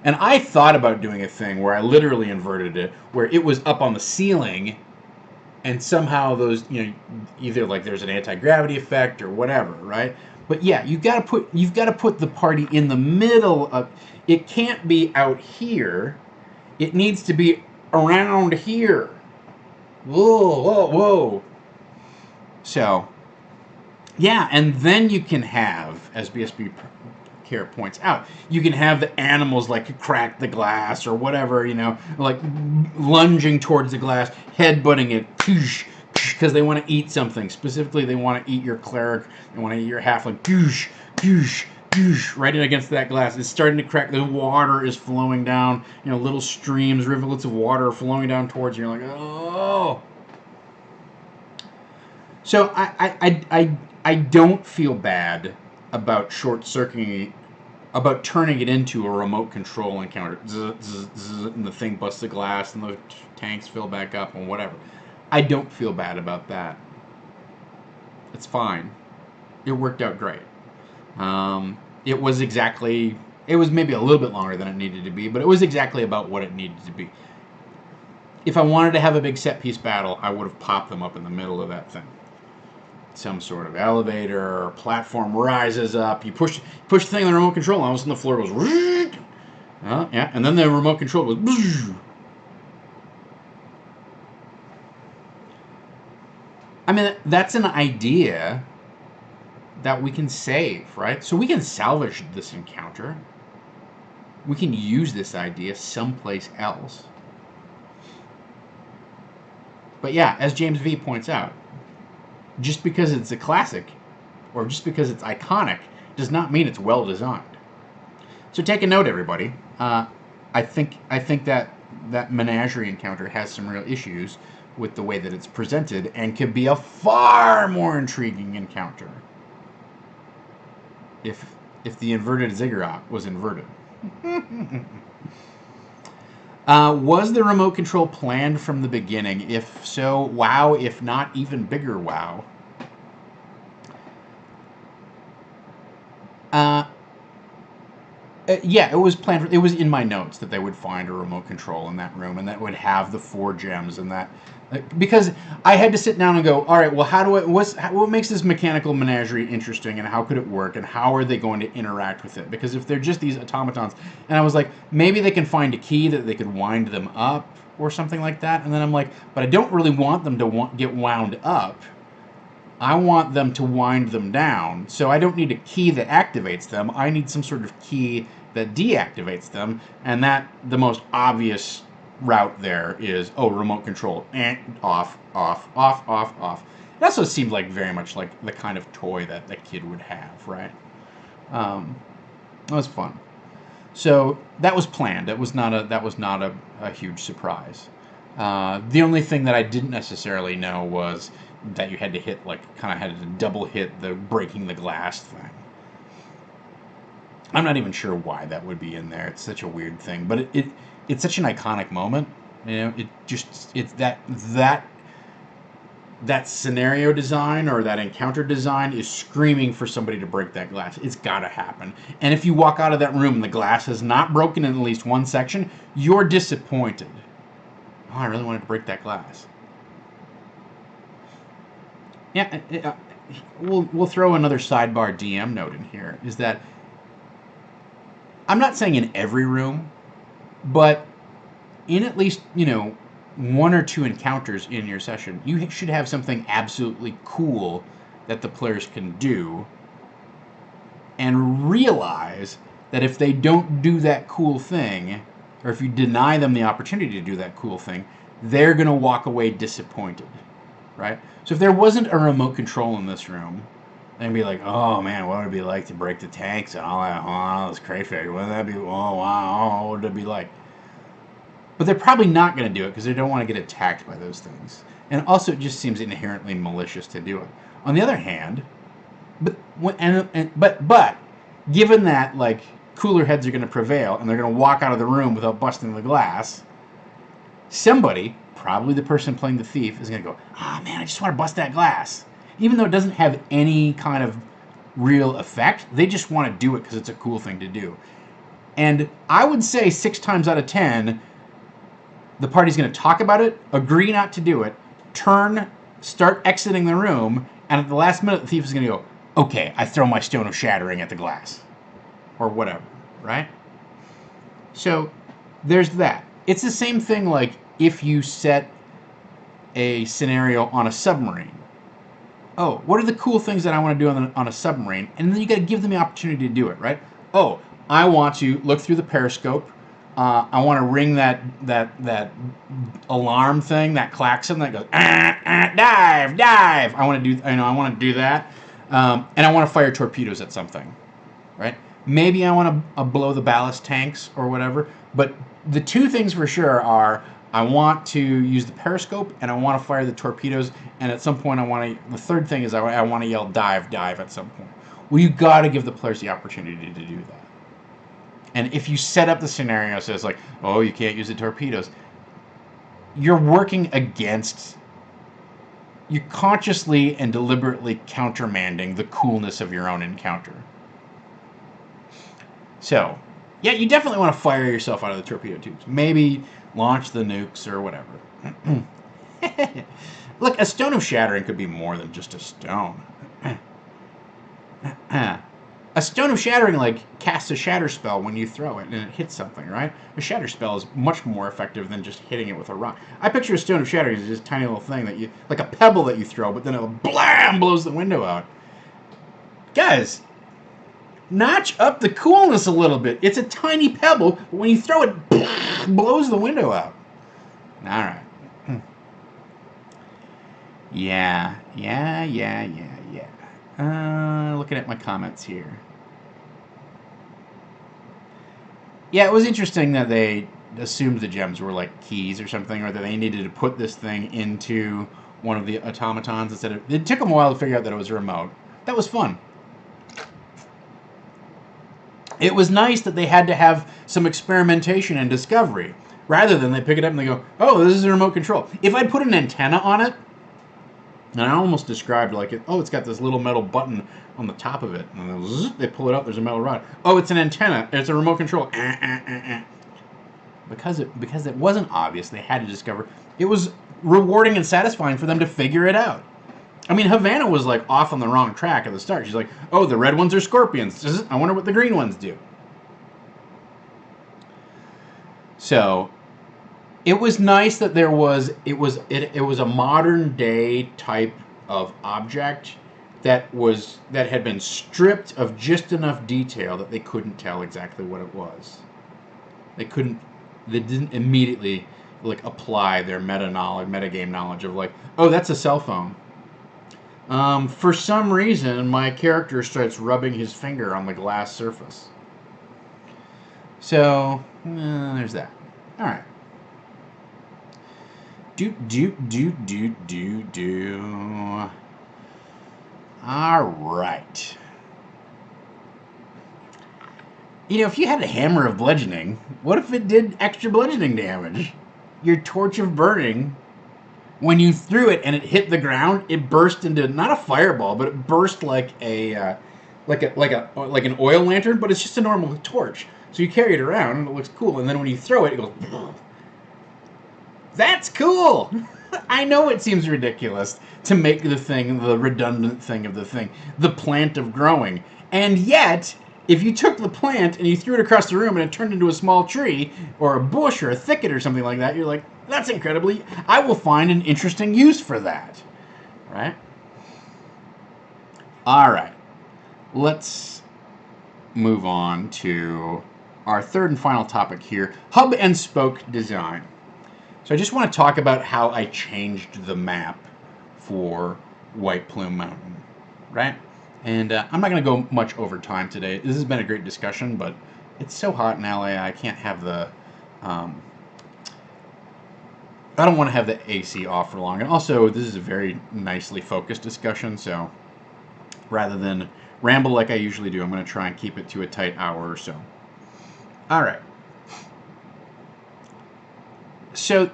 And I thought about doing a thing where I literally inverted it, where it was up on the ceiling, and somehow those, either like there's an anti-gravity effect or whatever, right? But yeah, you've got to put the party in the middle of. It can't be out here. It needs to be around here. Whoa, whoa, whoa. So, yeah, and then you can have, as BSB Care points out, you can have the animals like crack the glass or whatever, like lunging towards the glass, headbutting it, because they want to eat something. Specifically, they want to eat your cleric, they want to eat your halfling, right in against that glass. It's starting to crack. The water is flowing down. Little streams, rivulets of water are flowing down towards you. You're like, oh. So I don't feel bad about short-circuiting, about turning it into a remote control encounter. Zzz, zzz, zzz, and the thing busts the glass, and the tanks fill back up, and whatever. I don't feel bad about that. It's fine. It worked out great. It was maybe a little bit longer than it needed to be, but it was exactly about what it needed to be. If I wanted to have a big set-piece battle, I would have popped them up in the middle of that thing. Some sort of elevator or platform rises up. You push the thing on the remote control, and all of a sudden the floor goes, yeah, and then the remote control goes. I mean, that's an idea that we can save, right? So we can salvage this encounter. We can use this idea someplace else. But yeah, as James V points out, just because it's a classic or just because it's iconic does not mean it's well designed. So take a note, everybody. I think that menagerie encounter has some real issues with the way that it's presented and could be a far more intriguing encounter if the inverted ziggurat was inverted. Was the remote control planned from the beginning? If so, wow. If not, even bigger wow. Yeah, it was planned. It was in my notes that they would find a remote control in that room, and that would have the 4 gems, and that because I had to sit down and go, all right, well, what makes this mechanical menagerie interesting, and how could it work, and how are they going to interact with it? Because if they're just these automatons, and I was like, maybe they can find a key that they could wind them up or something like that, and then I'm like, but I don't really want them to get wound up. I want them to wind them down, so I don't need a key that activates them. I need some sort of key that deactivates them, and that the most obvious route there is, remote control, off, off, off, off, off. It also seemed like very much like the kind of toy that the kid would have, right? That was fun. So that was planned. That was not a huge surprise. The only thing that I didn't necessarily know was that you had to hit, kind of had to double hit the breaking the glass thing. I'm not even sure why that would be in there. It's such a weird thing, but it's such an iconic moment. It's that scenario design or that encounter design is screaming for somebody to break that glass. It's got to happen. And if you walk out of that room and the glass has not broken in at least one section, you're disappointed. Oh, I really wanted to break that glass. Yeah, we'll throw another sidebar DM note in here, is that I'm not saying in every room, but in at least, 1 or 2 encounters in your session, you should have something absolutely cool that the players can do, and realize that if they don't do that cool thing, or if you deny them the opportunity to do that cool thing, they're going to walk away disappointed, right? So if there wasn't a remote control in this room, they'd be like, oh man, what would it be like to break the tanks and all this crayfish? Wouldn't that be, oh wow, what would it be like? But they're probably not going to do it because they don't want to get attacked by those things. And also it just seems inherently malicious to do it. On the other hand, but given that cooler heads are going to prevail and they're going to walk out of the room without busting the glass, somebody, probably the person playing the thief, is going to go, man, I just want to bust that glass. Even though it doesn't have any kind of real effect, they just want to do it because it's a cool thing to do. And I would say 6 times out of 10, the party's going to talk about it, agree not to do it, turn, start exiting the room, and at the last minute the thief is going to go, okay, I throw my stone of shattering at the glass. Or whatever, right? So there's that. It's the same thing if you set a scenario on a submarine. Oh, what are the cool things that I want to do on a submarine? And then you got to give them the opportunity to do it, right? Oh, I want to look through the periscope. I want to ring that alarm thing, that klaxon that goes dive, dive. I want to do that, and I want to fire torpedoes at something, right? Maybe I want to blow the ballast tanks or whatever. But the 2 things for sure are, I want to use the periscope and I want to fire the torpedoes. And at some point, the third thing is I want to yell dive, dive at some point. Well, you got to give the players the opportunity to do that. And if you set up the scenario so it's oh, you can't use the torpedoes, you're working against, you're consciously and deliberately countermanding the coolness of your own encounter. So, yeah, you definitely want to fire yourself out of the torpedo tubes. Maybe launch the nukes or whatever. Look, a stone of shattering could be more than just a stone. A stone of shattering casts a shatter spell when you throw it and it hits something, right? A shatter spell is much more effective than just hitting it with a rock. I picture a stone of shattering as just a tiny little thing that like a pebble that you throw, but then it blam blows the window out. Guys, notch up the coolness a little bit. It's a tiny pebble, but when you throw it, blows the window out. All right. Yeah. Looking at my comments here. Yeah, it was interesting that they assumed the gems were like keys or something, or that they needed to put this thing into one of the automatons instead of. It took them a while to figure out that it was a remote. That was fun. It was nice that they had to have some experimentation and discovery, rather than they pick it up and they go, "Oh, this is a remote control." If I'd put an antenna on it, and I almost described like it, oh, it's got this little metal button on the top of it, and then they pull it up. There's a metal rod. Oh, it's an antenna. It's a remote control. Because it wasn't obvious, they had to discover. It was rewarding and satisfying for them to figure it out. I mean, Havana was like off on the wrong track at the start. She's like, "Oh, the red ones are scorpions. I wonder what the green ones do." So it was nice that it was a modern day type of object that had been stripped of just enough detail that they couldn't tell exactly what it was. They couldn't. They didn't immediately like apply their metagame knowledge of like, oh, that's a cell phone. For some reason, my character starts rubbing his finger on the glass surface. So there's that. All right. Do. All right. You know, if you had a hammer of bludgeoning, what if it did extra bludgeoning damage? Your torch of burning, when you threw it and it hit the ground, it burst into not a fireball, but it burst like like an oil lantern, but it's just a normal torch. So you carry it around and it looks cool, and then when you throw it, it goes. That's cool. I know it seems ridiculous to make the thing the redundant thing of the thing, the plant of growing, and yet. If you took the plant and you threw it across the room and it turned into a small tree or a bush or a thicket or something like that, you're like, that's incredibly. I will find an interesting use for that. Right? All right. Let's move on to our third and final topic here, hub and spoke design. So I just want to talk about how I changed the map for White Plume Mountain. Right? And I'm not going to go much over time today. This has been a great discussion, but it's so hot in LA, I can't have the... I don't want to have the AC off for long. And also, this is a very nicely focused discussion, so rather than ramble like I usually do, I'm going to try and keep it to a tight hour or so. All right. So,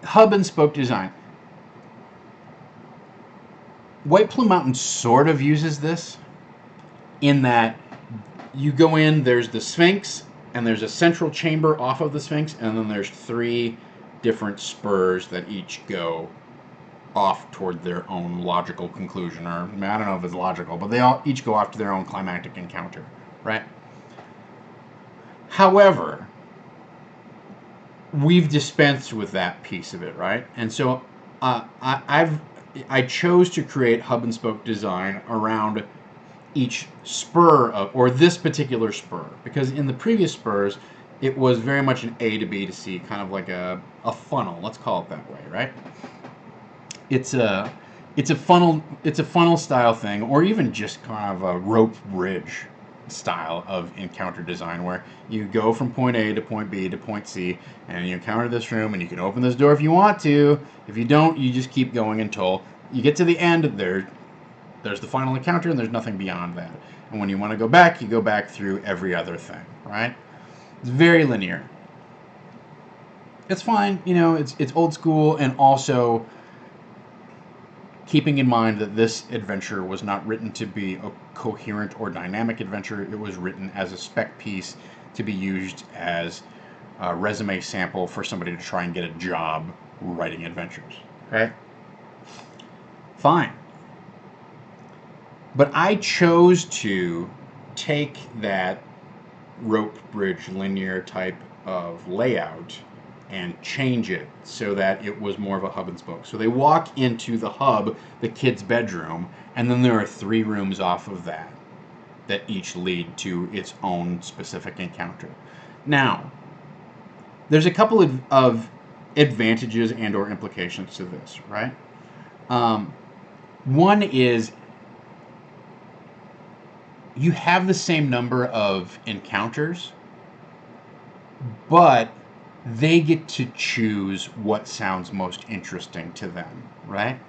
hub and spoke design. White Plume Mountain sort of uses this in that you go in, there's the Sphinx, and there's a central chamber off of the Sphinx, and then there's 3 different spurs that each go off toward their own logical conclusion. Or, I don't know if it's logical, but they all each go off to their own climactic encounter, right? However, we've dispensed with that piece of it, right? And so I chose to create hub and spoke design around each spur or this particular spur, because in the previous spurs it was very much an A to B to C, kind of like a funnel. Let's call it that way, right? It's a funnel style thing, or even just kind of a rope bridge style of encounter design, where you go from point A to point B to point C, and you encounter this room, and you can open this door if you want to. If you don't, you just keep going until you get to the end. There's the final encounter, and there's nothing beyond that. And when you want to go back, you go back through every other thing, right? It's very linear. It's fine, you know, it's old school, and also keeping in mind that this adventure was not written to be a coherent or dynamic adventure. It was written as a spec piece to be used as a resume sample for somebody to try and get a job writing adventures. Okay? Fine. But I chose to take that rope bridge linear type of layout and change it so that it was more of a hub and spoke. So they walk into the hub, the kid's bedroom, and then there are 3 rooms off of that each lead to its own specific encounter. Now, there's a couple of advantages and or implications to this, right? One is you have the same number of encounters, but they get to choose what sounds most interesting to them, right?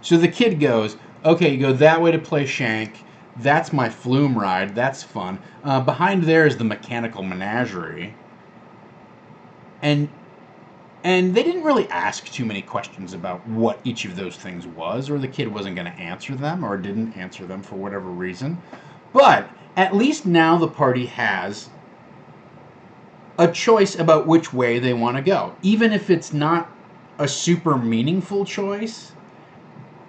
So the kid goes, okay, you go that way to play Shank. That's my flume ride. That's fun. Behind there is the mechanical menagerie. And they didn't really ask too many questions about what each of those things was, or the kid wasn't going to answer them, or didn't answer them for whatever reason. But at least now the party has a choice about which way they want to go. Even if it's not a super meaningful choice,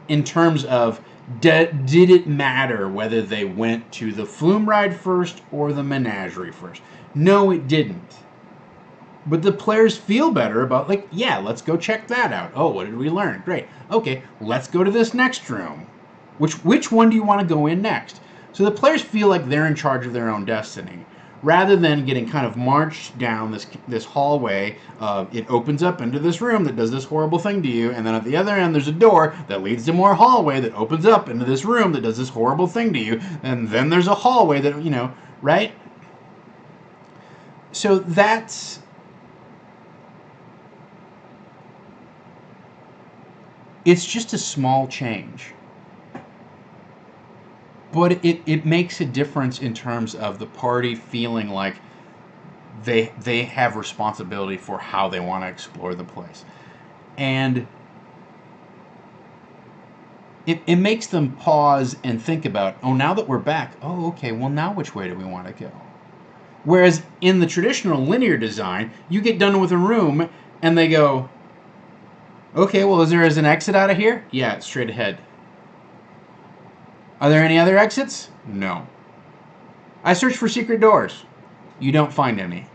in terms of did it matter whether they went to the flume ride first or the menagerie first? No, it didn't. But the players feel better about, like, yeah, let's go check that out. Oh, what did we learn? Great. Okay, let's go to this next room. Which one do you want to go in next? So the players feel like they're in charge of their own destiny, rather than getting kind of marched down this hallway. It opens up into this room that does this horrible thing to you, and then at the other end there's a door that leads to more hallway that opens up into this room that does this horrible thing to you, and then there's a hallway that, you know, right? So that's... it's just a small change. But it makes a difference in terms of the party feeling like they have responsibility for how they want to explore the place. And it makes them pause and think about, oh, now that we're back, oh, okay, well, now which way do we want to go? Whereas in the traditional linear design, you get done with a room and they go, okay, well, is there an exit out of here? Yeah, it's straight ahead. Are there any other exits? No. I searched for secret doors. You don't find any.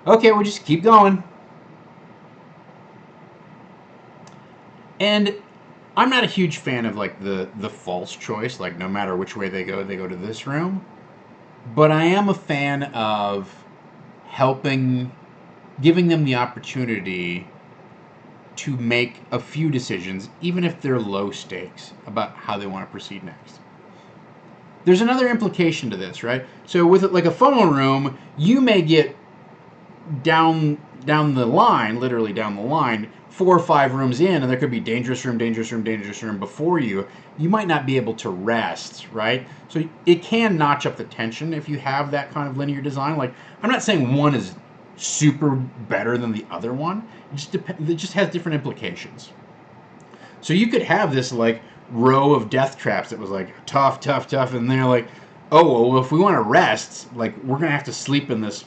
Okay, we'll just keep going. And I'm not a huge fan of like the false choice, like no matter which way they go to this room. But I am a fan of giving them the opportunity to make a few decisions, even if they're low stakes, about how they want to proceed next. There's another implication to this, right? So with like a funnel room, you may get down the line, literally down the line, 4 or 5 rooms in, and there could be dangerous room, dangerous room, dangerous room before you. You might not be able to rest, right? So it can notch up the tension if you have that kind of linear design. Like, I'm not saying one is super better than the other one. It just has different implications. So you could have this like row of death traps that was like tough, tough, tough, and they're like, oh, well, if we want to rest, like we're gonna have to sleep in this.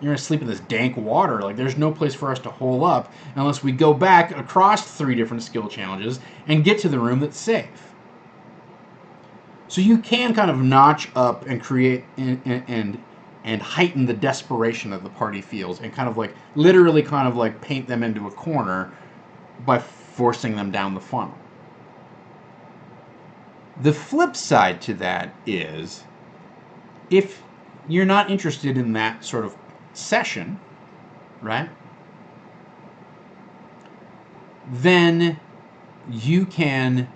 You're gonna sleep in this dank water. Like there's no place for us to hole up unless we go back across 3 different skill challenges and get to the room that's safe. So you can kind of notch up and create and heighten the desperation that the party feels, and kind of like literally kind of like paint them into a corner by forcing them down the funnel. The flip side to that is, if you're not interested in that sort of session, right, then you can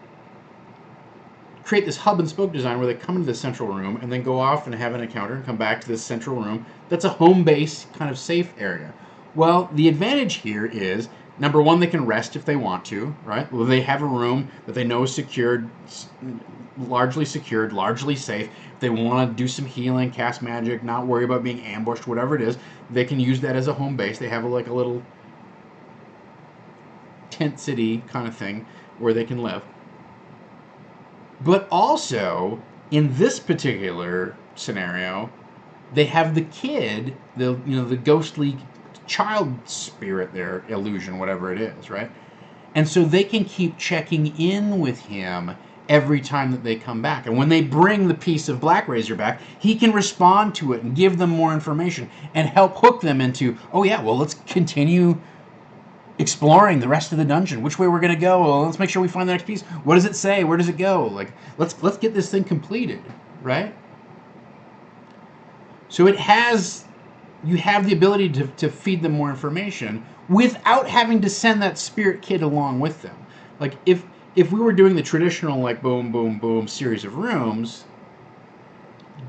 create this hub and spoke design where they come into the central room and then go off and have an encounter and come back to this central room that's a home base kind of safe area. Well, the advantage here is, number one, they can rest if they want to, right? Well, they have a room that they know is secured, largely safe. If they want to do some healing, cast magic, not worry about being ambushed, whatever it is, they can use that as a home base. They have like a little tent city kind of thing where they can live. But also, in this particular scenario, they have the kid, the ghostly child spirit there, illusion, whatever it is, right? And so they can keep checking in with him every time that they come back. And when they bring the piece of Black Razor back, he can respond to it and give them more information and help hook them into, oh yeah, well, let's continue exploring the rest of the dungeon. Which way we're going to go? Well, let's make sure we find the next piece. What does it say? Where does it go? Like, let's get this thing completed, right? So it has you have the ability to feed them more information without having to send that spirit kid along with them. Like if we were doing the traditional like boom boom boom series of rooms,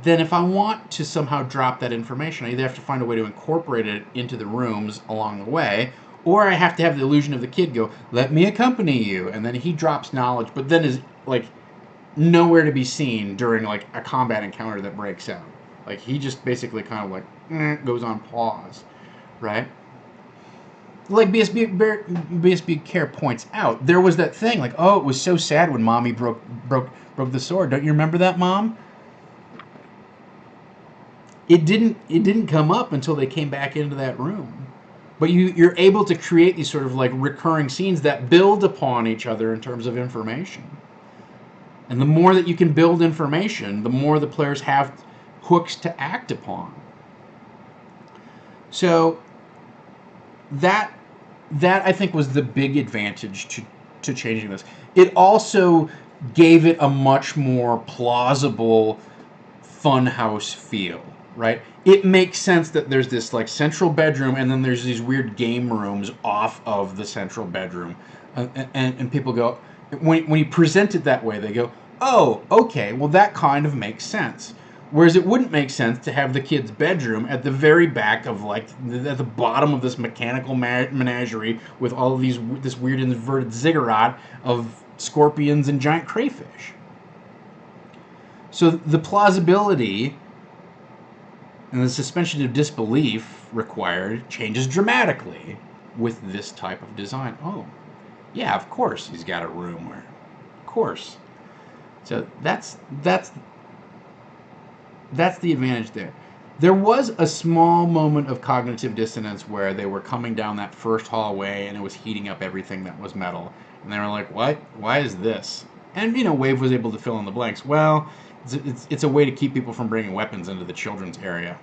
then if I want to somehow drop that information, I either have to find a way to incorporate it into the rooms along the way, or I have to have the illusion of the kid go, "Let me accompany you," and then he drops knowledge, but then is like nowhere to be seen during like a combat encounter that breaks out. Like he just basically kind of like goes on pause, right? Like BSB Care points out, there was that thing like, oh, it was so sad when Mommy broke the sword. Don't you remember that, Mom? It didn't come up until they came back into that room. But you're able to create these sort of like recurring scenes that build upon each other in terms of information. And the more that you can build information, the more the players have hooks to act upon. So that I think was the big advantage to changing this. It also gave it a much more plausible funhouse feel, right? It makes sense that there's this like central bedroom and then there's these weird game rooms off of the central bedroom. And people go, when you present it that way, they go, oh, okay, well that kind of makes sense. Whereas it wouldn't make sense to have the kid's bedroom at the very back of like at the bottom of this mechanical menagerie with all of this weird inverted ziggurat of scorpions and giant crayfish. So the plausibility and the suspension of disbelief required changes dramatically with this type of design. Oh, yeah, of course he's got a room where, of course. So that's the advantage there. There was a small moment of cognitive dissonance where they were coming down that first hallway and it was heating up everything that was metal. And they were like, what? Why is this? And, Wave was able to fill in the blanks. Well, it's a way to keep people from bringing weapons into the children's area.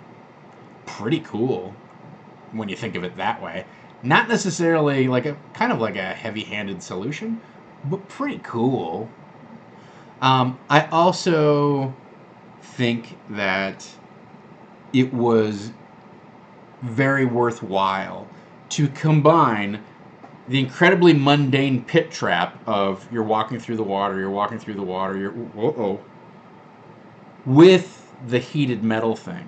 Pretty cool when you think of it that way. Not necessarily like kind of like a heavy-handed solution, but pretty cool. I also think that it was very worthwhile to combine the incredibly mundane pit trap of you're walking through the water, with the heated metal thing.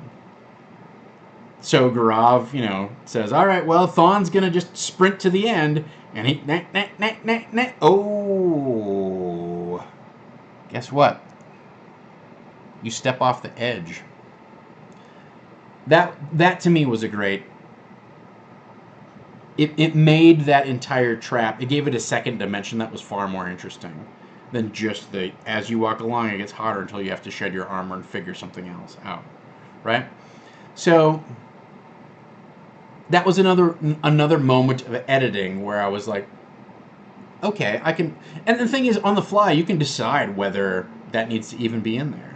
So Garav, says, all right, well, Thawne's going to just sprint to the end, and he, oh, guess what? You step off the edge. That to me was a great. It made that entire trap. It gave it a second dimension that was far more interesting than just the as you walk along it gets hotter until you have to shed your armor and figure something else out, right? So that was another moment of editing where I was like, okay, I can. And the thing is, on the fly, you can decide whether that needs to even be in there.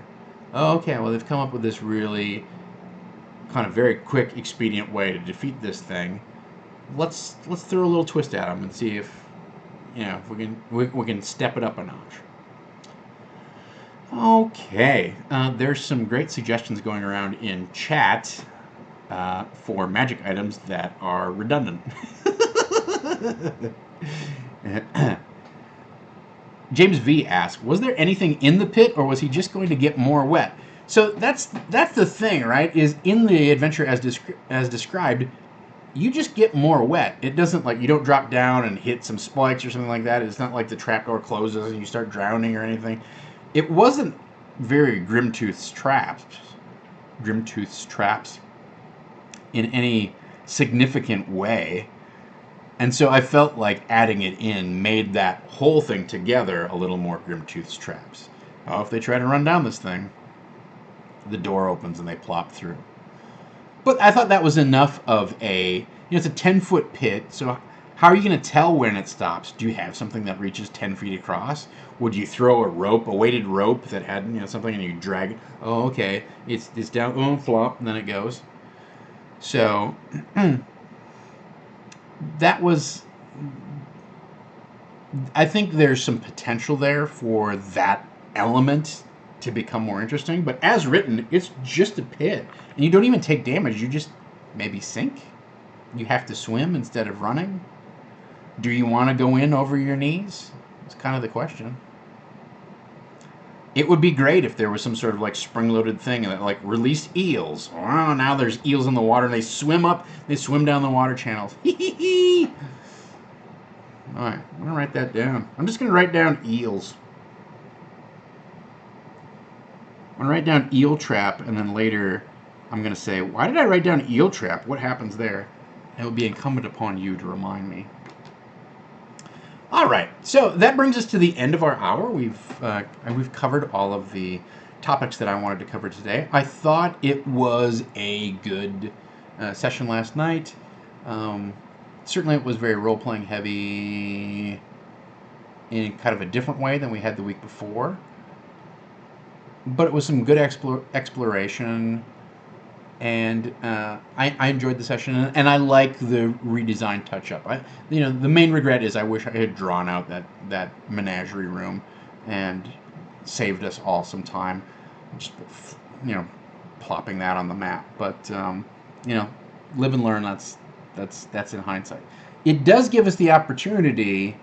Oh, okay, well, they've come up with this really kind of very quick, expedient way to defeat this thing. Let's throw a little twist at them and see if if we can step it up a notch. Okay, there's some great suggestions going around in chat for magic items that are redundant. James V asks, was there anything in the pit, or was he just going to get more wet? So that's the thing, right? Is in the adventure as described, you just get more wet. It doesn't you don't drop down and hit some spikes or something like that. It's not like the trapdoor closes and you start drowning or anything. It wasn't very Grimtooth's traps in any significant way. And so I felt like adding it in made that whole thing together a little more Grimtooth's traps. Oh, if they try to run down this thing, the door opens and they plop through. But I thought that was enough of a, it's a 10-foot pit, so how are you going to tell when it stops? Do you have something that reaches 10 feet across? Would you throw a weighted rope that had, something and you drag it? Oh, okay, it's down, flop, and then it goes. So, that was, I think there's some potential there for that element to become more interesting, but as written, it's just a pit, and you don't even take damage. You just maybe sink? You have to swim instead of running? Do you want to go in over your knees? It's kind of the question. It would be great if there was some sort of like spring-loaded thing that like released eels. Oh, now there's eels in the water and they swim up, they swim down the water channels. Hee hee hee. All right, I'm gonna write that down. I'm just gonna write down eels. I'm gonna write down eel trap, and then later I'm gonna say, why did I write down eel trap? What happens there? It would be incumbent upon you to remind me. All right, so that brings us to the end of our hour. We've covered all of the topics that I wanted to cover today. I thought it was a good session last night. Certainly, it was very role-playing heavy in kind of a different way than we had the week before. But it was some good exploration, and I enjoyed the session, and I like the redesigned touch-up. The main regret is I wish I had drawn out that menagerie room and saved us all some time, just plopping that on the map. But live and learn. That's in hindsight. It does give us the opportunity,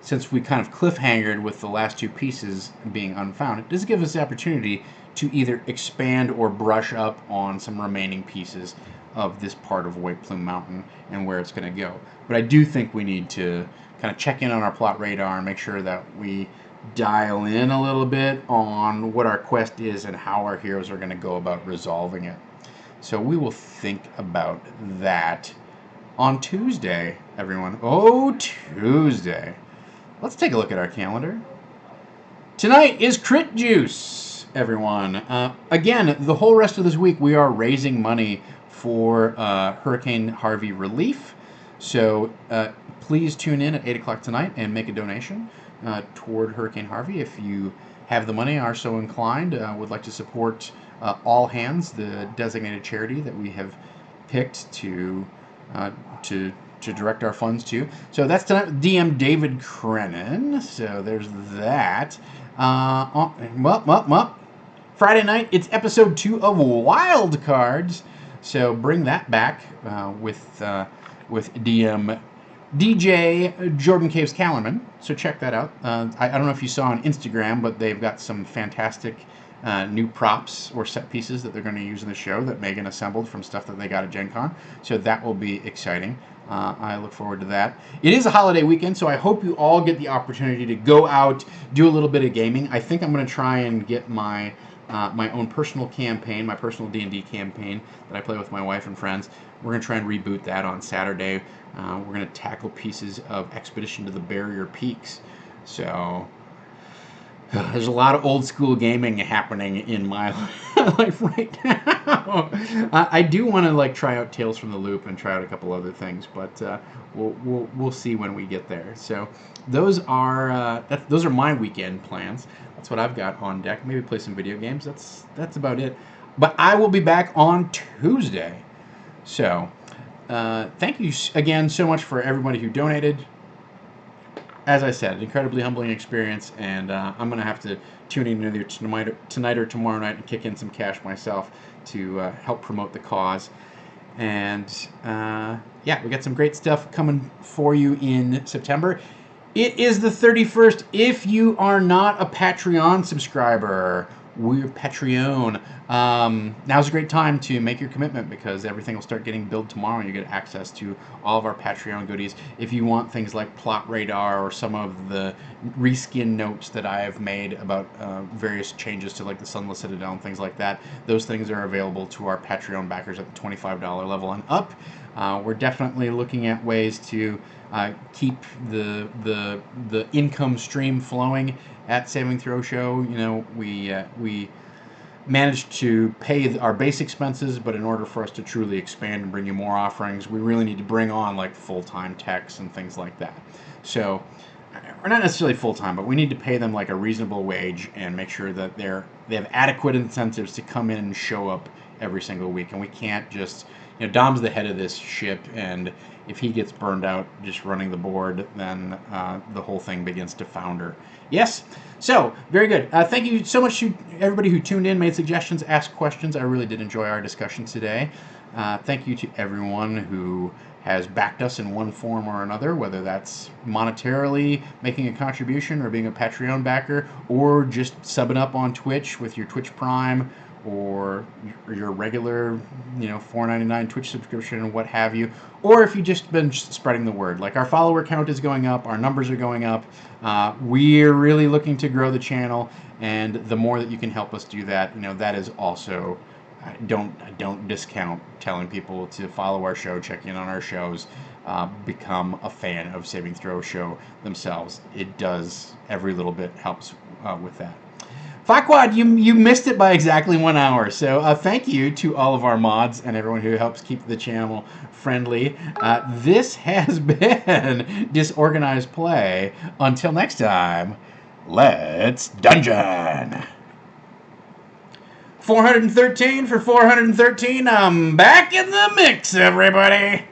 since we kind of cliffhangered with the last two pieces being unfound, it does give us the opportunity to either expand or brush up on some remaining pieces of this part of White Plume Mountain and where it's going to go. But I do think we need to kind of check in on our plot radar and make sure that we dial in a little bit on what our quest is and how our heroes are going to go about resolving it. So we will think about that on Tuesday, everyone. Oh, Tuesday. Let's take a look at our calendar. Tonight is Crit Juice, everyone. Again, the whole rest of this week we are raising money for Hurricane Harvey relief. So please tune in at 8 o'clock tonight and make a donation toward Hurricane Harvey if you have the money, are so inclined, would like to support All Hands, the designated charity that we have picked to direct our funds to. So that's tonight with DM David Crennan. So there's that. Friday night, it's episode 2 of Wild Cards. So bring that back with DM DJ Jordan Caves Callerman. So check that out. I don't know if you saw on Instagram, but they've got some fantastic new props or set pieces that they're going to use in the show that Megan assembled from stuff that they got at Gen Con. So that will be exciting. I look forward to that. It is a holiday weekend, so I hope you all get the opportunity to go out, do a little bit of gaming. I think I'm going to try and get my own personal campaign, my personal D&D campaign that I play with my wife and friends. We're going to try and reboot that on Saturday. We're going to tackle pieces of Expedition to the Barrier Peaks. So there's a lot of old school gaming happening in my life right now. I do want to try out Tales from the Loop and try out a couple other things, but we'll see when we get there. So those are my weekend plans. That's what I've got on deck. Maybe play some video games. That's about it. But I will be back on Tuesday. So thank you again so much for everybody who donated. As I said, incredibly humbling experience, and I'm going to have to tune in either tonight or tomorrow night and kick in some cash myself to help promote the cause. And yeah, we got some great stuff coming for you in September. It is the 31st. If you are not a Patreon subscriber, we're Patreon. Now's a great time to make your commitment because everything will start getting billed tomorrow and you get access to all of our Patreon goodies. If you want things like Plot Radar or some of the reskin notes that I have made about various changes to the Sunless Citadel and things like that, those things are available to our Patreon backers at the $25 level and up. We're definitely looking at ways to keep the income stream flowing at Saving Throw Show. We managed to pay our base expenses, but in order for us to truly expand and bring you more offerings, we really need to bring on full-time techs and things like that. So, or not necessarily full-time, but we need to pay them a reasonable wage and make sure that they have adequate incentives to come in and show up every single week. And we can't just, Dom's the head of this ship, and if he gets burned out just running the board, then the whole thing begins to founder. Yes? So, very good. Thank you so much to everybody who tuned in, made suggestions, asked questions. I really did enjoy our discussion today. Thank you to everyone who has backed us in one form or another, whether that's monetarily making a contribution or being a Patreon backer, or just subbing up on Twitch with your Twitch Prime or your regular, $4.99 Twitch subscription, what have you, or if you've just been spreading the word. Like, our follower count is going up, our numbers are going up. We're really looking to grow the channel, and the more that you can help us do that, that is also. Don't discount telling people to follow our show, check in on our shows, become a fan of Saving Throw Show themselves. It does, every little bit helps with that. Farquad, you missed it by exactly 1 hour, so thank you to all of our mods and everyone who helps keep the channel friendly. This has been Disorganized Play. Until next time, let's dungeon! 413 for 413. I'm back in the mix, everybody.